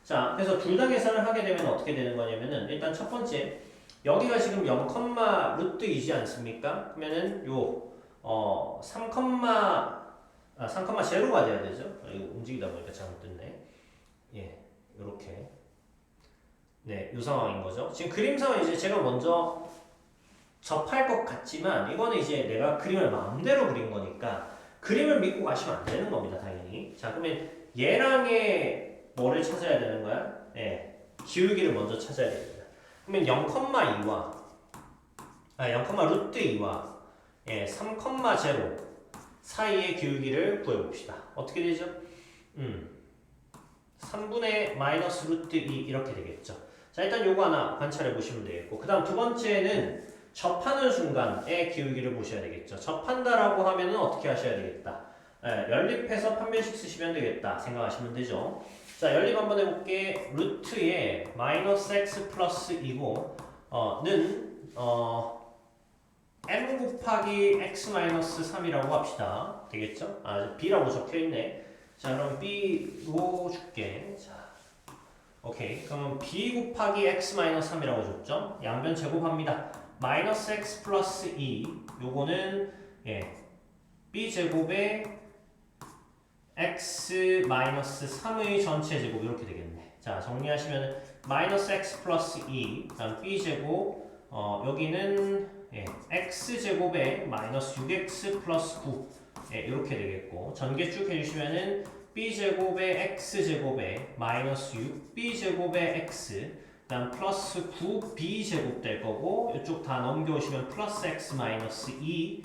자, 그래서 둘 다 계산을 하게 되면 어떻게 되는 거냐면은 일단 첫 번째 여기가 지금 0,루트이지 않습니까? 그러면은 요 3,0가 돼야 되죠. 이거 움직이다 보니까 잘못됐네. 요렇게. 네, 요 상황인 거죠. 지금 그림상은 이제 제가 먼저 접할 것 같지만 이거는 이제 내가 그림을 마음대로 그린 거니까 그림을 믿고 가시면 안 되는 겁니다, 당연히. 자, 그러면 얘랑의 뭐를 찾아야 되는 거야? 기울기를 먼저 찾아야 됩니다. 그러면 0,2와 0,루트2와 3,0 사이의 기울기를 구해봅시다. 어떻게 되죠? 3분의 마이너스 루트 2 이렇게 되겠죠. 자, 일단 요거 하나 관찰해 보시면 되겠고 그 다음 두 번째는 접하는 순간의 기울기를 보셔야 되겠죠. 접한다라고 하면은 어떻게 하셔야 되겠다. 연립해서 판별식 쓰시면 되겠다 생각하시면 되죠. 자, 연립 한번 해볼게. 루트에 마이너스 x 플러스 2고 는 m 곱하기 x 마이너스 3이라고 합시다. 되겠죠? b라고 적혀있네. 자, 그럼 b로 줄게. 자, 오케이. 그러면 b 곱하기 x 마이너스 3이라고 줬죠? 양변 제곱합니다. 마이너스 x 플러스 2 요거는 b 제곱에 x 마이너스 3의 전체 제곱 이렇게 되겠네. 자, 정리하시면 마이너스 x 플러스 2 그다음 b 제곱 여기는 x 제곱에 마이너스 6x 플러스 9 이렇게 되겠고 전개 쭉 해주시면은 b 제곱에 x 제곱에 마이너스 6b 제곱에 x 그다음 플러스 9b 제곱 될 거고 이쪽 다 넘겨오시면 플러스 x 마이너스 2는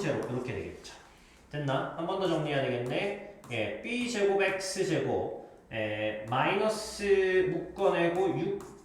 제로 이렇게 되겠죠. 됐나? 한 번 더 정리해야 되겠네. 예, b제곱 x제곱 마이너스 묶어내고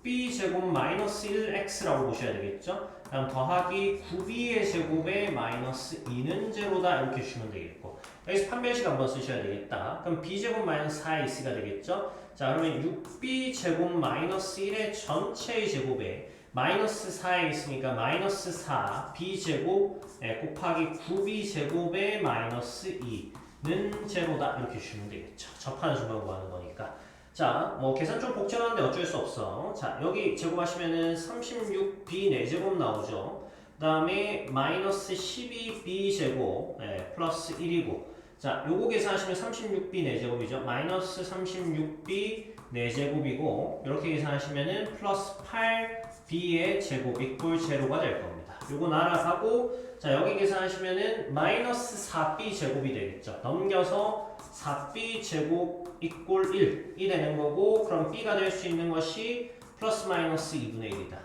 6b제곱 마이너스 1x라고 보셔야 되겠죠? 그럼 더하기 9b의 제곱에 마이너스 2는 제로다 이렇게 주시면 되겠고, 여기서 판별식 한번 쓰셔야 되겠다. 그럼 b제곱 마이너스 4x가 되겠죠? 자, 그러면 6b제곱 마이너스 1의 전체의 제곱에 마이너스 4에 있으니까 마이너스 4 b제곱 곱하기 9b제곱에 마이너스 2는 제로다 이렇게 주시면 되겠죠. 접하는 수만 구하는 거니까. 자, 뭐 계산 좀 복잡한데 어쩔 수 없어. 자, 여기 제곱하시면은 36b 4제곱 나오죠. 그 다음에 마이너스 12b 제곱 플러스 1이고, 자, 요거 계산하시면 36b 4제곱이죠. 마이너스 36b 4제곱이고, 이렇게 계산하시면은 플러스 8b의 제곱 이꼴 제로가 될 겁니다. 요거 날아가고, 자, 여기 계산하시면은 마이너스 4b 제곱이 되겠죠. 넘겨서 4b 제곱 이꼴 1이 되는 거고, 그럼 b가 될 수 있는 것이 플러스 마이너스 2분의 1이다.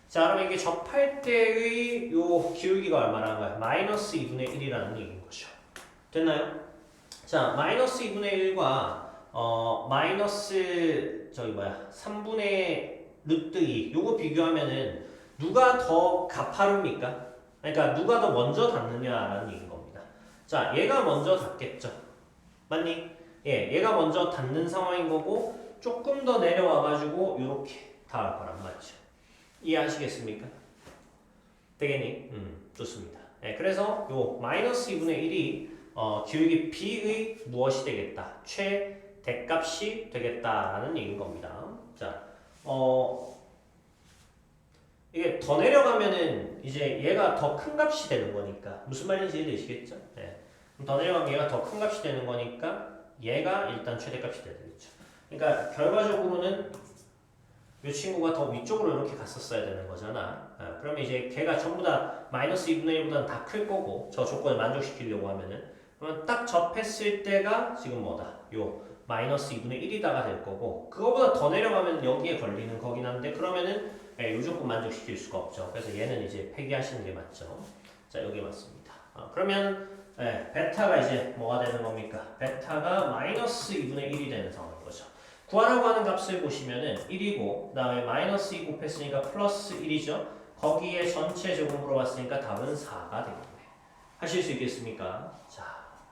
자, 그럼 이게 접할 때의 요 기울기가 얼마나 거야? 마이너스 2분의 1이라는 얘기인 거죠. 됐나요? 자, 마이너스 2분의 1과 마이너스 3분의 루트 2 요거 비교하면은 누가 더 가파릅니까? 그러니까 누가 더 먼저 닿느냐라는 얘기인 겁니다. 자, 얘가 먼저 닿겠죠. 맞니? 예, 얘가 먼저 닿는 상황인 거고, 조금 더 내려와가지고 이렇게 닿을 거란 말이죠. 이해하시겠습니까? 되겠니? 좋습니다. 예, 그래서 요 마이너스 2분의 1이 기울기 b의 무엇이 되겠다? 최대값이 되겠다라는 얘기인 겁니다. 자, 이게 더 내려가면은 이제 얘가 더 큰 값이 되는 거니까, 무슨 말인지 이해되시겠죠? 예. 더 내려가면 얘가 더 큰 값이 되는 거니까 얘가 일단 최대값이 돼야 되겠죠. 그러니까 결과적으로는 이 친구가 더 위쪽으로 이렇게 갔었어야 되는 거잖아. 그러면 이제 걔가 전부 다 마이너스 2분의 1보다는 다 클 거고, 저 조건을 만족시키려고 하면은, 그러면 딱 접했을 때가 지금 뭐다? 요 마이너스 2분의 1이다가 될 거고, 그거보다 더 내려가면 여기에 걸리는 거긴 한데, 그러면은 요 조건 만족시킬 수가 없죠. 그래서 얘는 이제 폐기하시는 게 맞죠. 자, 여기 맞습니다. 그러면 베타가 이제 뭐가 되는 겁니까? 베타가 마이너스 2분의 1이 되는 상황인 거죠. 구하라고 하는 값을 보시면은 1이고, 그 다음에 마이너스 2 곱했으니까 플러스 1이죠. 거기에 전체 제곱 물어봤으니까 답은 4가 되겠네. 하실 수 있겠습니까? 자,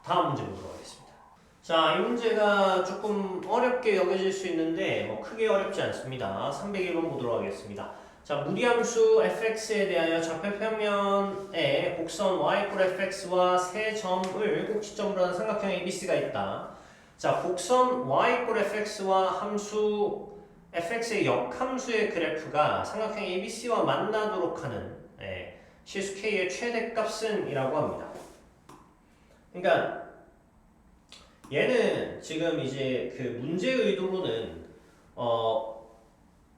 다음 문제 보도록 하겠습니다. 자, 이 문제가 조금 어렵게 여겨질 수 있는데 뭐 크게 어렵지 않습니다. 301번 보도록 하겠습니다. 자, 무리함수 fx에 대하여 좌표평면에 곡선 y = fx와 세 점을 꼭지점으로 하는 삼각형 ABC가 있다. 자, 곡선 y = fx와 함수 fx의 역함수의 그래프가 삼각형 ABC와 만나도록 하는 실수 k의 최대값은 이라고 합니다. 그러니까 얘는 지금 이제 그 문제 의도로는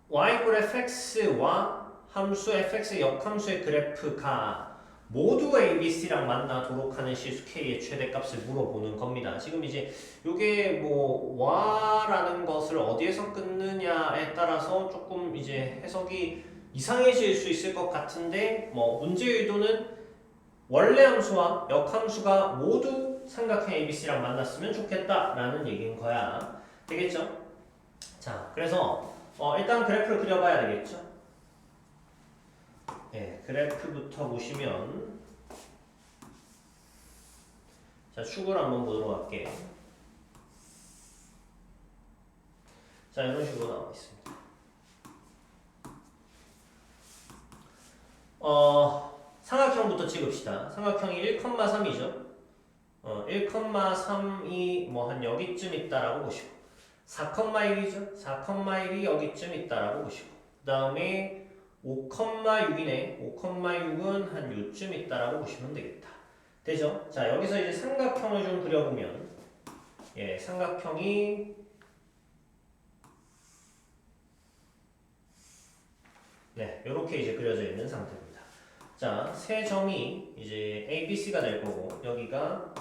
y = fx와 함수 fx의 역함수의 그래프가 모두 ABC랑 만나도록 하는 실수 k의 최대값을 물어보는 겁니다. 지금 이제 요게 뭐 와라는 것을 어디에서 끊느냐에 따라서 조금 이제 해석이 이상해질 수 있을 것 같은데, 뭐 문제 의도는 원래 함수와 역함수가 모두 삼각형 ABC랑 만났으면 좋겠다라는 얘기인 거야. 되겠죠? 자, 그래서 일단 그래프를 그려봐야 되겠죠? 네, 그래프부터 보시면, 자, 축을 한번 보도록 할게요. 자, 이런 식으로 나와 있습니다. 삼각형부터 찍읍시다. 삼각형이 1,3이죠. 1,3이 뭐 한 여기쯤 있다라고 보시고, 4,1이죠. 4,1이 여기쯤 있다라고 보시고, 그 다음에 5,6이네. 5,6은 한 요쯤 있다라고 보시면 되겠다. 되죠? 자, 여기서 이제 삼각형을 좀 그려보면, 예, 삼각형이 네, 이렇게 이제 그려져 있는 상태입니다. 자, 세 점이 이제 A, B, C가 될 거고, 여기가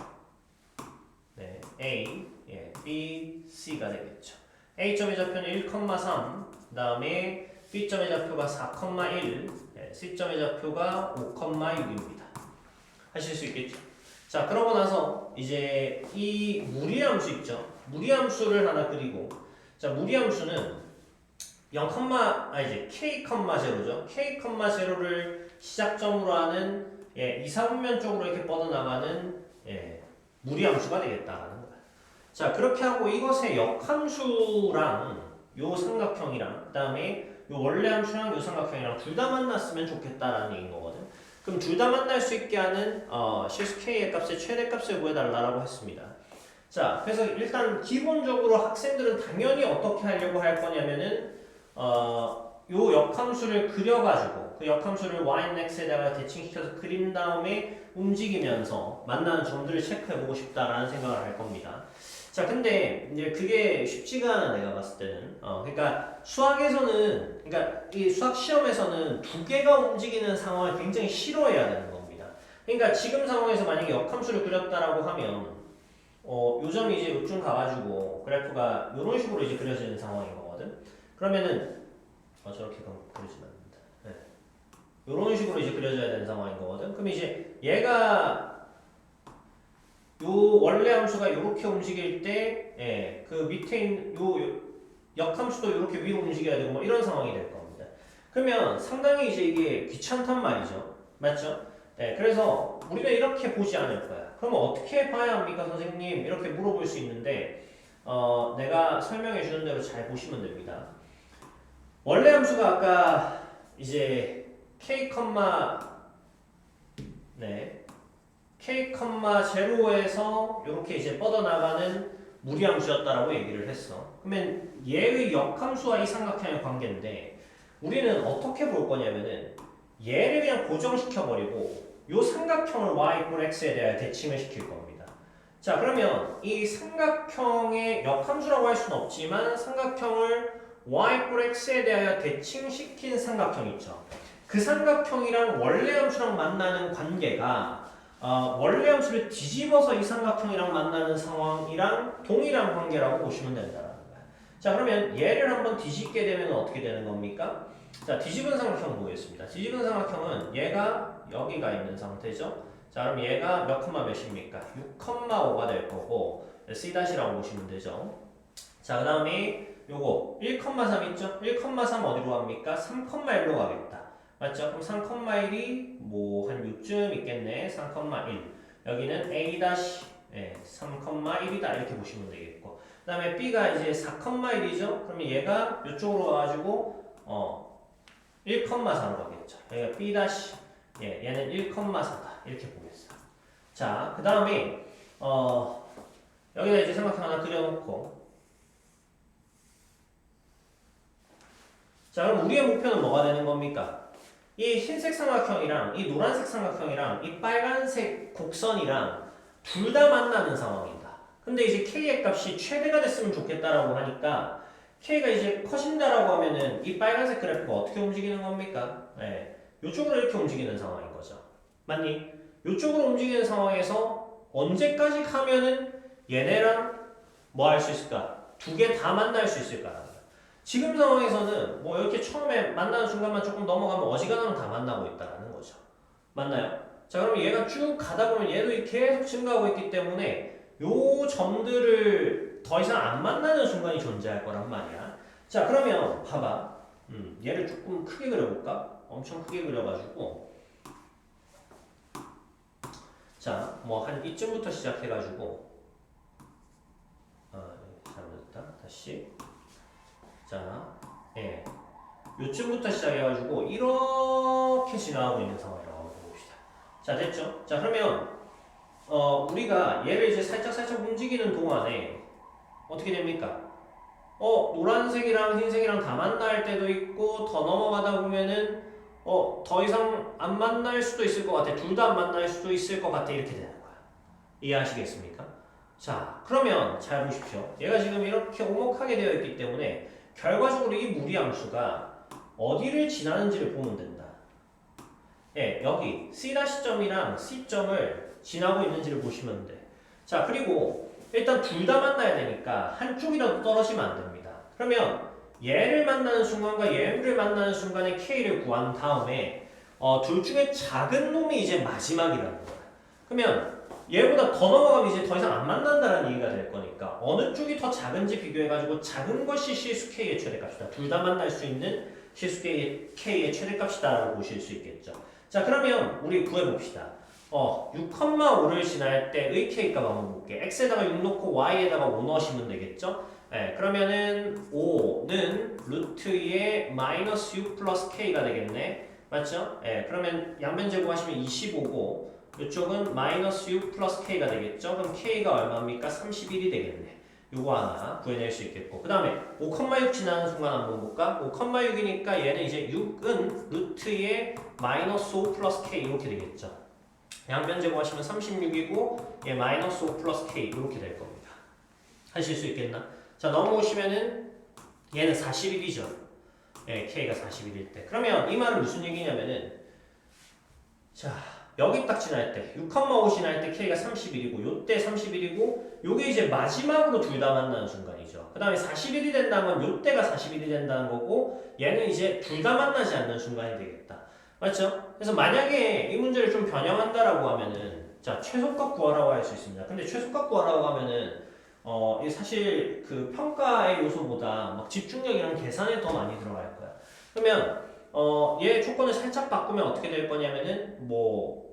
네, A, 예, B, C가 되겠죠. A점의 좌표는 1,3, 그 다음에 B점의 좌표가 4,1, C점의 좌표가 5,6입니다. 하실 수 있겠죠? 자, 그러고 나서 이제 이 무리함수 있죠. 무리함수를 하나 그리고, 자, 무리함수는 0, 이제 k, 0죠. k, 0를 시작점으로 하는 2, 4분면 쪽으로 이렇게 뻗어나가는 무리함수가 되겠다라는 거야. 자, 그렇게 하고 이것의 역함수랑 요 삼각형이랑 그다음에 요 원래 함수랑 요 삼각형이랑 둘 다 만났으면 좋겠다라는 얘기인 거거든. 그럼 둘 다 만날 수 있게 하는 실수 k의 값의 최대값을 구해달라고 했습니다. 자, 그래서 일단 기본적으로 학생들은 당연히 어떻게 하려고 할 거냐면은 요 역함수를 그려가지고 그 역함수를 y는 x에다가 대칭시켜서 그린 다음에 움직이면서 만나는 점들을 체크해보고 싶다라는 생각을 할 겁니다. 자, 근데 이제 그게 쉽지가 않아 내가 봤을 때는. 그러니까 수학에서는, 그러니까 이 수학 시험에서는 두 개가 움직이는 상황을 굉장히 싫어해야 되는 겁니다. 그러니까 지금 상황에서 만약에 역함수를 그렸다라고 하면, 요 점이 이제 요쯤 가가지고 그래프가 이런 식으로 이제 그려지는 상황인 거거든. 그러면은 저렇게 그려지면 안 된다. 네. 이런 식으로 이제 그려져야 되는 상황인 거거든. 그럼 이제 얘가 요 원래 함수가 이렇게 움직일 때, 그 밑에 있는 요 역함수도 이렇게 위로 움직여야 되고 뭐 이런 상황이 될 겁니다. 그러면 상당히 이제 이게 귀찮단 말이죠, 맞죠? 네, 그래서 우리가 이렇게 보지 않을 거야. 그러면 어떻게 봐야 합니까, 선생님? 이렇게 물어볼 수 있는데, 내가 설명해 주는 대로 잘 보시면 됩니다. 원래 함수가 아까 이제 k, 네. k, 0에서 이렇게 이제 뻗어나가는 무리함수였다라고 얘기를 했어. 그러면 얘의 역함수와 이 삼각형의 관계인데 우리는 어떻게 볼 거냐면은 얘를 그냥 고정시켜버리고 이 삼각형을 y = x에 대하여 대칭을 시킬 겁니다. 자, 그러면 이 삼각형의 역함수라고 할 수는 없지만 삼각형을 y = x에 대하여 대칭시킨 삼각형 있죠. 그 삼각형이랑 원래 함수랑 만나는 관계가 원래 함수를 뒤집어서 이 삼각형이랑 만나는 상황이랑 동일한 관계라고 보시면 된다는 거야. 자, 그러면 얘를 한번 뒤집게 되면 어떻게 되는 겁니까? 자, 뒤집은 삼각형 보겠습니다. 뒤집은 삼각형은 얘가 여기가 있는 상태죠. 자, 그럼 얘가 몇 컴마 몇입니까? 6,5가 될 거고 C-라고 보시면 되죠. 자, 그 다음에 요거 1,3 있죠? 1,3 어디로 갑니까? 3,1로 가겠다. 맞죠? 그럼 3,1이 뭐 한 6쯤 있겠네. 3,1. 여기는 A-, 3,1이다. 이렇게 보시면 되겠고. 그 다음에 B가 이제 4,1이죠? 그러면 얘가 이쪽으로 와가지고 1,4로 가겠죠. 여기가 B-, 얘는 1,4다. 이렇게 보겠어. 자, 그 다음에 여기다 이제 삼각형 하나 그려놓고 자, 그럼 우리의 목표는 뭐가 되는 겁니까? 이 흰색 삼각형이랑 이 노란색 삼각형이랑 이 빨간색 곡선이랑 둘 다 만나는 상황이다. 근데 이제 k의 값이 최대가 됐으면 좋겠다라고 하니까 k가 이제 커진다라고 하면은 이 빨간색 그래프가 어떻게 움직이는 겁니까? 이쪽으로 이렇게 움직이는 상황인 거죠. 맞니? 이쪽으로 움직이는 상황에서 언제까지 가면은 얘네랑 뭐 할 수 있을까? 두 개 다 만날 수 있을까? 지금 상황에서는 뭐 이렇게 처음에 만나는 순간만 조금 넘어가면 어지간하면 다 만나고 있다는 거죠. 맞나요? 자, 그럼 얘가 쭉 가다 보면 얘도 계속 증가하고 있기 때문에 요 점들을 더 이상 안 만나는 순간이 존재할 거란 말이야. 자, 그러면 봐봐. 얘를 조금 크게 그려볼까? 엄청 크게 그려가지고 자, 뭐 한 이쯤부터 시작해가지고 잘못했다. 다시 자, 요쯤부터 시작해가지고 이렇게 지나가고 있는 상황이라고 봅시다. 자, 됐죠? 자, 그러면 우리가 얘를 이제 살짝 움직이는 동안에 어떻게 됩니까? 노란색이랑 흰색이랑 다 만날 때도 있고 더 넘어가다 보면은 더 이상 안 만날 수도 있을 것 같아. 둘 다 안 만날 수도 있을 것 같아. 이렇게 되는 거야. 이해하시겠습니까? 자, 그러면 잘 보십시오. 얘가 지금 이렇게 오목하게 되어 있기 때문에 결과적으로 이 무리함수가 어디를 지나는지를 보면 된다. 여기 C-점이랑 C점을 지나고 있는지를 보시면 돼. 자, 그리고 일단 둘 다 만나야 되니까 한쪽이라도 떨어지면 안 됩니다. 그러면 얘를 만나는 순간과 얘를 만나는 순간에 K를 구한 다음에 둘 중에 작은 놈이 이제 마지막이라는 거야. 그러면 얘보다 더 넘어가면 이제 더 이상 안 만난다는 얘기가 될 거니까 어느 쪽이 더 작은지 비교해가지고 작은 것이 실수 k의 최대값이다. 둘 다 만날 수 있는 실수 k의 최대값이다라고 보실 수 있겠죠. 자 그러면 우리 구해봅시다. 6,5를 지날 때의 k값 한번 볼게. x에다가 6 넣고 y에다가 5 넣으시면 되겠죠. 그러면은 5는 루트의 마이너스 6 플러스 k가 되겠네. 맞죠? 그러면 양변 제곱하시면 25고 이쪽은 마이너스 6 플러스 k가 되겠죠? 그럼 k가 얼마입니까? 31이 되겠네. 요거 하나 구해낼 수 있겠고 그 다음에 5,6 지나는 순간 한번 볼까? 5,6이니까 얘는 이제 6은 루트의 마이너스 5 플러스 k 이렇게 되겠죠. 양변 제곱하시면 36이고 얘 마이너스 5 플러스 k 이렇게 될 겁니다. 하실 수 있겠나? 자 넘어오시면은 얘는 41이죠. k가 41일 때. 그러면 이 말은 무슨 얘기냐면은 자 여기 딱 지날 때 6,5 지날 때 k가 31이고 요때 31이고 요게 이제 마지막으로 둘 다 만나는 순간이죠. 그 다음에 41이 된다면 요때가 41이 된다는 거고 얘는 이제 둘 다 만나지 않는 순간이 되겠다. 맞죠? 그래서 만약에 이 문제를 좀 변형한다라고 하면은 자 최소값 구하라고 할 수 있습니다. 근데 최소값 구하라고 하면은 이게 사실 그 평가의 요소보다 막 집중력이랑 계산에 더 많이 들어갈 거야. 그러면 얘 조건을 살짝 바꾸면 어떻게 될 거냐면은 뭐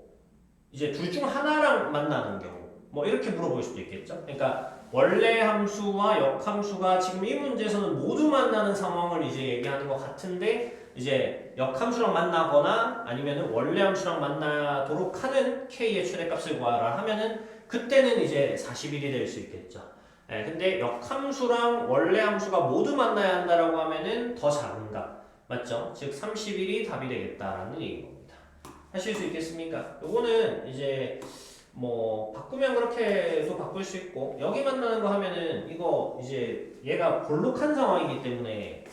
이제 둘 중 하나랑 만나는 경우 뭐 이렇게 물어볼 수도 있겠죠. 그러니까 원래 함수와 역함수가 지금 이 문제에서는 모두 만나는 상황을 이제 얘기하는 것 같은데 이제 역함수랑 만나거나 아니면은 원래 함수랑 만나도록 하는 k의 최대값을 구하라 하면은 그때는 이제 41이 될 수 있겠죠. 근데 역함수랑 원래 함수가 모두 만나야 한다라고 하면은 더 작은 값 맞죠? 즉 31이 답이 되겠다라는 얘기인 겁니다. 하실 수 있겠습니까? 요거는 이제 뭐 바꾸면 그렇게도 바꿀 수 있고 여기 만나는 거 하면은 이거 이제 얘가 볼록한 상황이기 때문에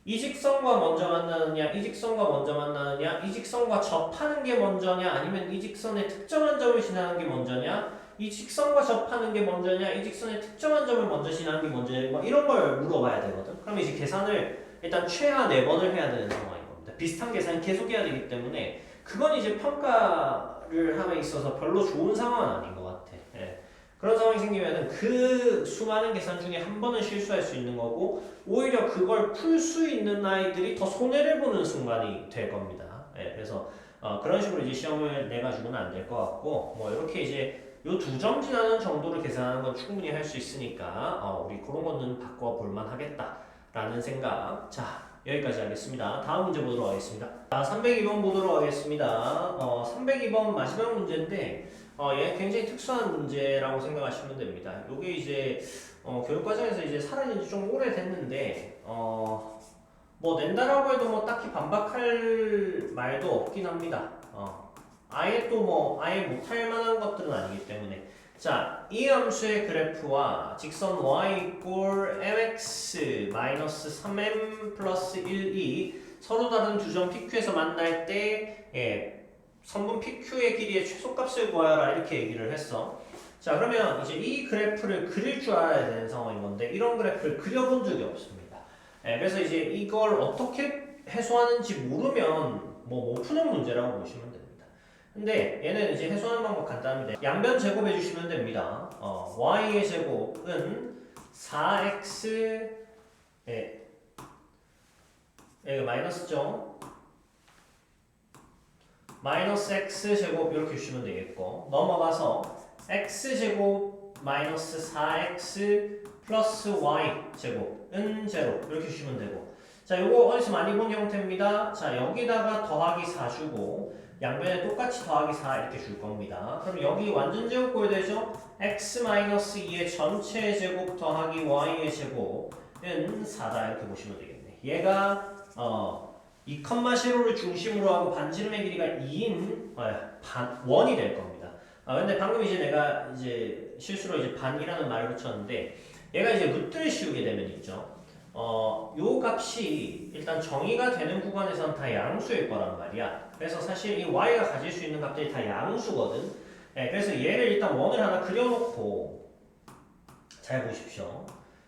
이 직선과 먼저 만나느냐 이 직선과 먼저 만나느냐 이 직선과 접하는 게 먼저냐 아니면 이 직선의 특정한 점을 지나는 게 먼저냐 이 직선과 접하는 게 먼저냐 이 직선의 특정한 점을 먼저 지나는 게 먼저냐 뭐 이런 걸 물어봐야 되거든. 그럼 이제 계산을 일단 최하 4번을 해야 되는 상황인 겁니다. 비슷한 계산을 계속 해야 되기 때문에 그건 이제 평가를 함에 있어서 별로 좋은 상황은 아닌 것 같아. 그런 상황이 생기면은 그 수많은 계산 중에 한 번은 실수할 수 있는 거고 오히려 그걸 풀 수 있는 아이들이 더 손해를 보는 순간이 될 겁니다. 그래서 그런 식으로 이제 시험을 내가지고는 안 될 것 같고 뭐 이렇게 이제 요 2점 지나는 정도를 계산하는 건 충분히 할 수 있으니까 우리 그런 거는 바꿔볼 만하겠다라는 생각. 자 여기까지 하겠습니다. 다음 문제 보도록 하겠습니다. 자 302번 보도록 하겠습니다. 302번 마지막 문제인데 얘 굉장히 특수한 문제라고 생각하시면 됩니다. 요게 이제 교육과정에서 이제 사라진 지 좀 오래됐는데 뭐 낸다라고 해도 뭐 딱히 반박할 말도 없긴 합니다. 아예 또 뭐 아예 못할 만한 것들은 아니기 때문에 자, 이 함수의 그래프와 직선 y 이꼴 mx 마이너스 3m 플러스 1이 서로 다른 두 점 PQ에서 만날 때 선분 PQ의 길이의 최소값을 구하라 이렇게 얘기를 했어. 자 그러면 이제 이 그래프를 그릴 줄 알아야 되는 상황인 건데 이런 그래프를 그려본 적이 없습니다. 그래서 이제 이걸 어떻게 해소하는지 모르면 뭐 못 푸는 문제라고 보시면 됩니다. 근데 얘는 이제 해소하는 방법 간단합니다. 양변 제곱해 주시면 됩니다. y의 제곱은 4x 이거 마이너스죠. 마이너스 x 제곱 이렇게 주시면 되겠고 넘어가서 x 제곱 마이너스 4x 플러스 y 제곱은 0 이렇게 주시면 되고 자 요거 어디서 많이 본 형태입니다. 자 여기다가 더하기 4 주고 양변에 똑같이 더하기 4 이렇게 줄 겁니다. 그럼 여기 완전 제곱꼴 되죠? x-2의 전체 제곱 더하기 y의 제곱은 4다 이렇게 보시면 되겠네. 얘가 2,0를 중심으로 하고 반지름의 길이가 2인 1이 될 겁니다. 근데 방금 이제 내가 이제 실수로 이제 반이라는 말을 붙였는데 얘가 이제 루트를 씌우게 되면 있죠. 요 값이 일단 정의가 되는 구간에서는 다 양수일 거란 말이야. 그래서 사실 이 y가 가질 수 있는 값들이 다 양수거든. 그래서 얘를 일단 원을 하나 그려놓고 잘 보십시오.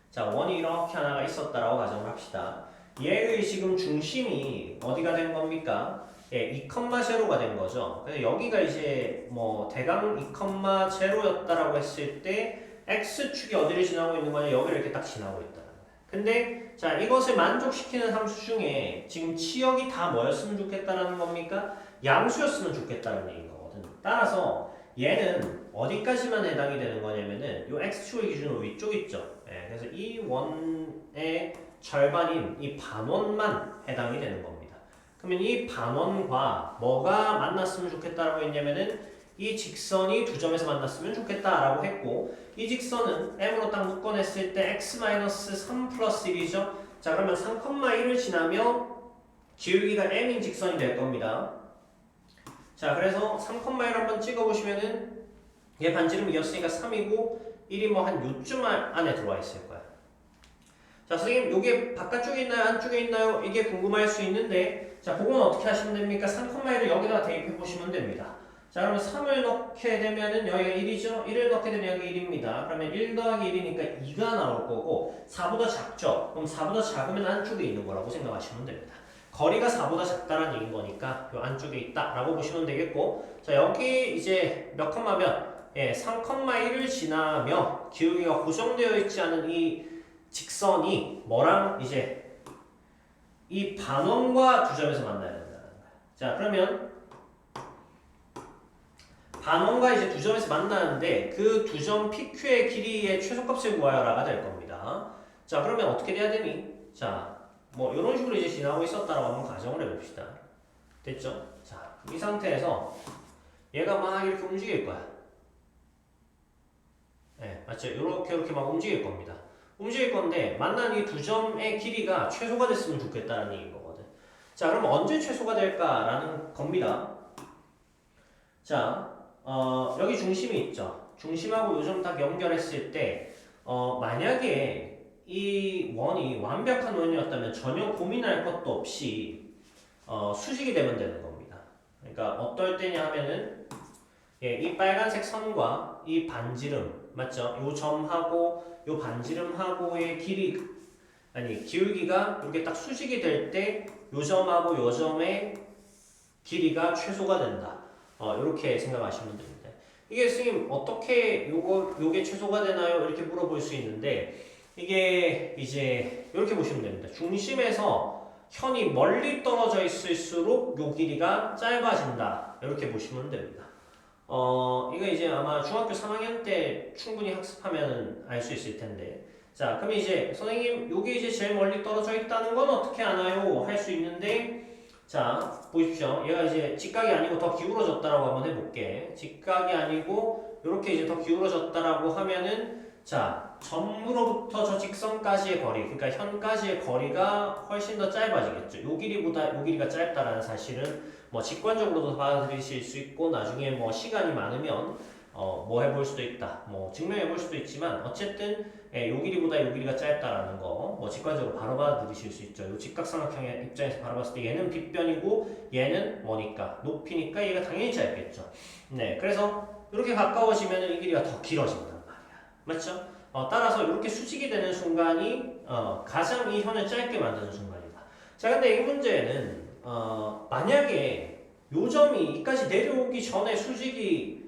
자, 원이 이렇게 하나가 있었다라고 가정을 합시다. 얘의 지금 중심이 어디가 된 겁니까? 예, 2,0가 된 거죠. 그래서 여기가 이제 뭐 대강 2,0였다라고 했을 때 x축이 어디를 지나고 있는 거냐? 여기를 이렇게 딱 지나고 있다. 근데 자 이것을 만족시키는 함수 중에 지금 치역이 다 뭐였으면 좋겠다라는 겁니까? 양수였으면 좋겠다는 얘기인 거거든. 따라서 얘는 어디까지만 해당이 되는 거냐면은 요 x축의 기준으로 위쪽 있죠. 예, 그래서 이 원의 절반인 이 반원만 해당이 되는 겁니다. 그러면 이 반원과 뭐가 만났으면 좋겠다라고 했냐면은 이 직선이 두 점에서 만났으면 좋겠다라고 했고 이 직선은 m으로 딱 묶어냈을 때 x-3 플러스 1이죠. 자 그러면 3,1을 지나며 기울기가 m인 직선이 될 겁니다. 자 그래서 3,1 한번 찍어보시면은 얘 반지름 이었으니까 3이고 1이 뭐 한 요쯤 안에 들어와 있을 거야. 자 선생님 요게 바깥쪽에 있나요? 안쪽에 있나요? 이게 궁금할 수 있는데 자 그건 어떻게 하시면 됩니까? 3,1을 여기다가 대입해 보시면 됩니다. 자 그러면 3을 넣게 되면은 여기가 1이죠? 1을 넣게 되면 여기 1입니다. 그러면 1 더하기 1이니까 2가 나올 거고 4보다 작죠? 그럼 4보다 작으면 안쪽에 있는 거라고 생각하시면 됩니다. 거리가 4보다 작다는 얘기인 거니까 요 안쪽에 있다 라고 보시면 되겠고 자 여기 이제 몇 컴마면 예, 3,1을 지나며 기울기가 고정되어 있지 않은 이 직선이 뭐랑 이제 이 반원과 두 점에서 만나야 된다는 거야. 자 그러면 반원과 이제 두 점에서 만나는데 그 두 점 PQ의 길이의 최소값을 구하여라가 될 겁니다. 자 그러면 어떻게 돼야 되니? 자 뭐 이런 식으로 이제 지나고 있었다라고 한번 가정을 해봅시다. 됐죠? 자 이 상태에서 얘가 막 이렇게 움직일 거야. 네, 맞죠? 이렇게 막 움직일 겁니다. 움직일 건데 만난 이 두 점의 길이가 최소가 됐으면 좋겠다는 얘기인 거거든. 자 그럼 언제 최소가 될까라는 겁니다. 자 여기 중심이 있죠. 중심하고 요점 딱 연결했을 때 만약에 이 원이 완벽한 원이었다면 전혀 고민할 것도 없이 수직이 되면 되는 겁니다. 그러니까 어떨 때냐 하면은 예, 이 빨간색 선과 이 반지름 맞죠? 요 점하고 요 반지름하고의 길이 아니 기울기가 이렇게 딱 수직이 될 때 요 점하고 요 점의 길이가 최소가 된다. 이렇게 생각하시면 됩니다. 이게 선생님 어떻게 요게 최소가 되나요? 이렇게 물어볼 수 있는데 이게 이제 이렇게 보시면 됩니다. 중심에서 현이 멀리 떨어져 있을수록 요 길이가 짧아진다. 이렇게 보시면 됩니다. 이거 이제 아마 중학교 3학년 때 충분히 학습하면 알 수 있을 텐데. 자, 그럼 이제 선생님 요게 이제 제일 멀리 떨어져 있다는 건 어떻게 아나요? 할 수 있는데 자, 보십시오. 얘가 이제 직각이 아니고 더 기울어졌다라고 한번 해볼게. 직각이 아니고 이렇게 이제 더 기울어졌다라고 하면은 자, 점으로부터 저 직선까지의 거리, 그러니까 현까지의 거리가 훨씬 더 짧아지겠죠. 요 길이보다 요 길이가 짧다라는 사실은 뭐 직관적으로도 받아들이실 수 있고 나중에 뭐 시간이 많으면 뭐 해볼 수도 있다. 뭐 증명해 볼 수도 있지만 어쨌든 요 길이보다 요 길이가 짧다라는 거 뭐 직관적으로 바로 받아들이실 수 있죠. 요 직각삼각형의 입장에서 바로 봤을 때 얘는 빗변이고 얘는 뭐니까 높이니까 얘가 당연히 짧겠죠. 네, 그래서 이렇게 가까워지면 이 길이가 더 길어진단 말이야. 맞죠? 따라서 이렇게 수직이 되는 순간이 가장 이 현을 짧게 만드는 순간이다. 자, 근데 이 문제는 만약에 요 점이 이까지 내려오기 전에 수직이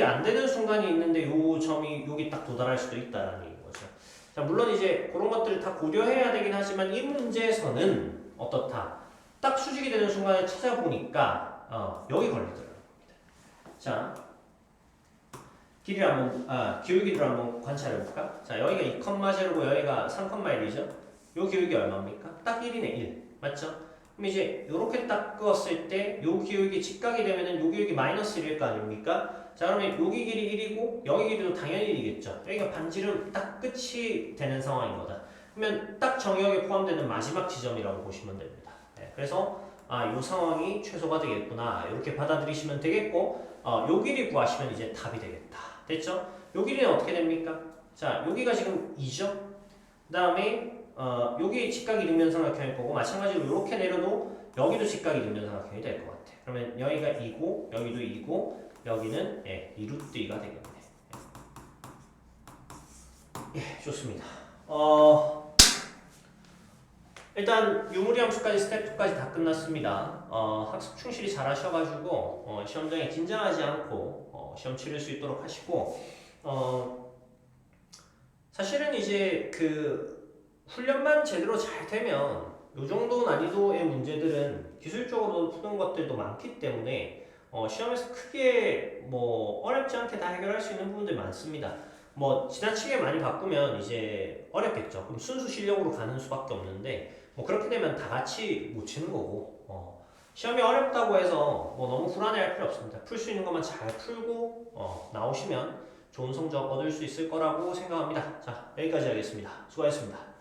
안 되는 순간이 있는데 요 점이 여기 딱 도달할 수도 있다라는 얘기인 거죠. 자, 물론 이제 그런 것들을 다 고려해야 되긴 하지만 이 문제에서는 어떻다? 딱 수직이 되는 순간을 찾아보니까 여기 걸리더라고요. 자, 기울기를 한번 관찰해 볼까? 자, 여기가 2,0고 여기가 3,1이죠. 요 기울기 얼마입니까? 딱 1이네, 1. 맞죠? 그럼 이제 요렇게 딱 그었을 때 요 기울기 직각이 되면은 요 기울기 마이너스 1일 거 아닙니까? 자 그러면 여기 길이 1이고 여기 길이도 당연히 1이겠죠. 여기가 반지름 딱 끝이 되는 상황인 거다. 그러면 딱 정역에 포함되는 마지막 지점이라고 보시면 됩니다. 네, 그래서 요 상황이 최소가 되겠구나 이렇게 받아들이시면 되겠고 요 길이 구하시면 이제 답이 되겠다. 됐죠? 요 길이는 어떻게 됩니까? 자 여기가 지금 2죠? 그 다음에 여기 직각이 등변삼각형일 거고 마찬가지로 이렇게 내려도 여기도 직각이 등변삼각형이 될 것 같아. 그러면 여기가 2고 여기도 2고 여기는 2루트 2가 되겠네. 예, 좋습니다. 일단 유무리 함수까지 스텝 2까지 다 끝났습니다. 학습 충실히 잘 하셔가지고 시험장에 긴장하지 않고 시험 치를 수 있도록 하시고 사실은 이제 그 훈련만 제대로 잘 되면 요 정도 난이도의 문제들은 기술적으로 푸는 것들도 많기 때문에 시험에서 크게 뭐 어렵지 않게 다 해결할 수 있는 부분들 많습니다. 뭐 지나치게 많이 바꾸면 이제 어렵겠죠. 그럼 순수 실력으로 가는 수밖에 없는데 뭐 그렇게 되면 다 같이 못 치는 거고 시험이 어렵다고 해서 뭐 너무 불안해할 필요 없습니다. 풀 수 있는 것만 잘 풀고 나오시면 좋은 성적 얻을 수 있을 거라고 생각합니다. 자, 여기까지 하겠습니다. 수고하셨습니다.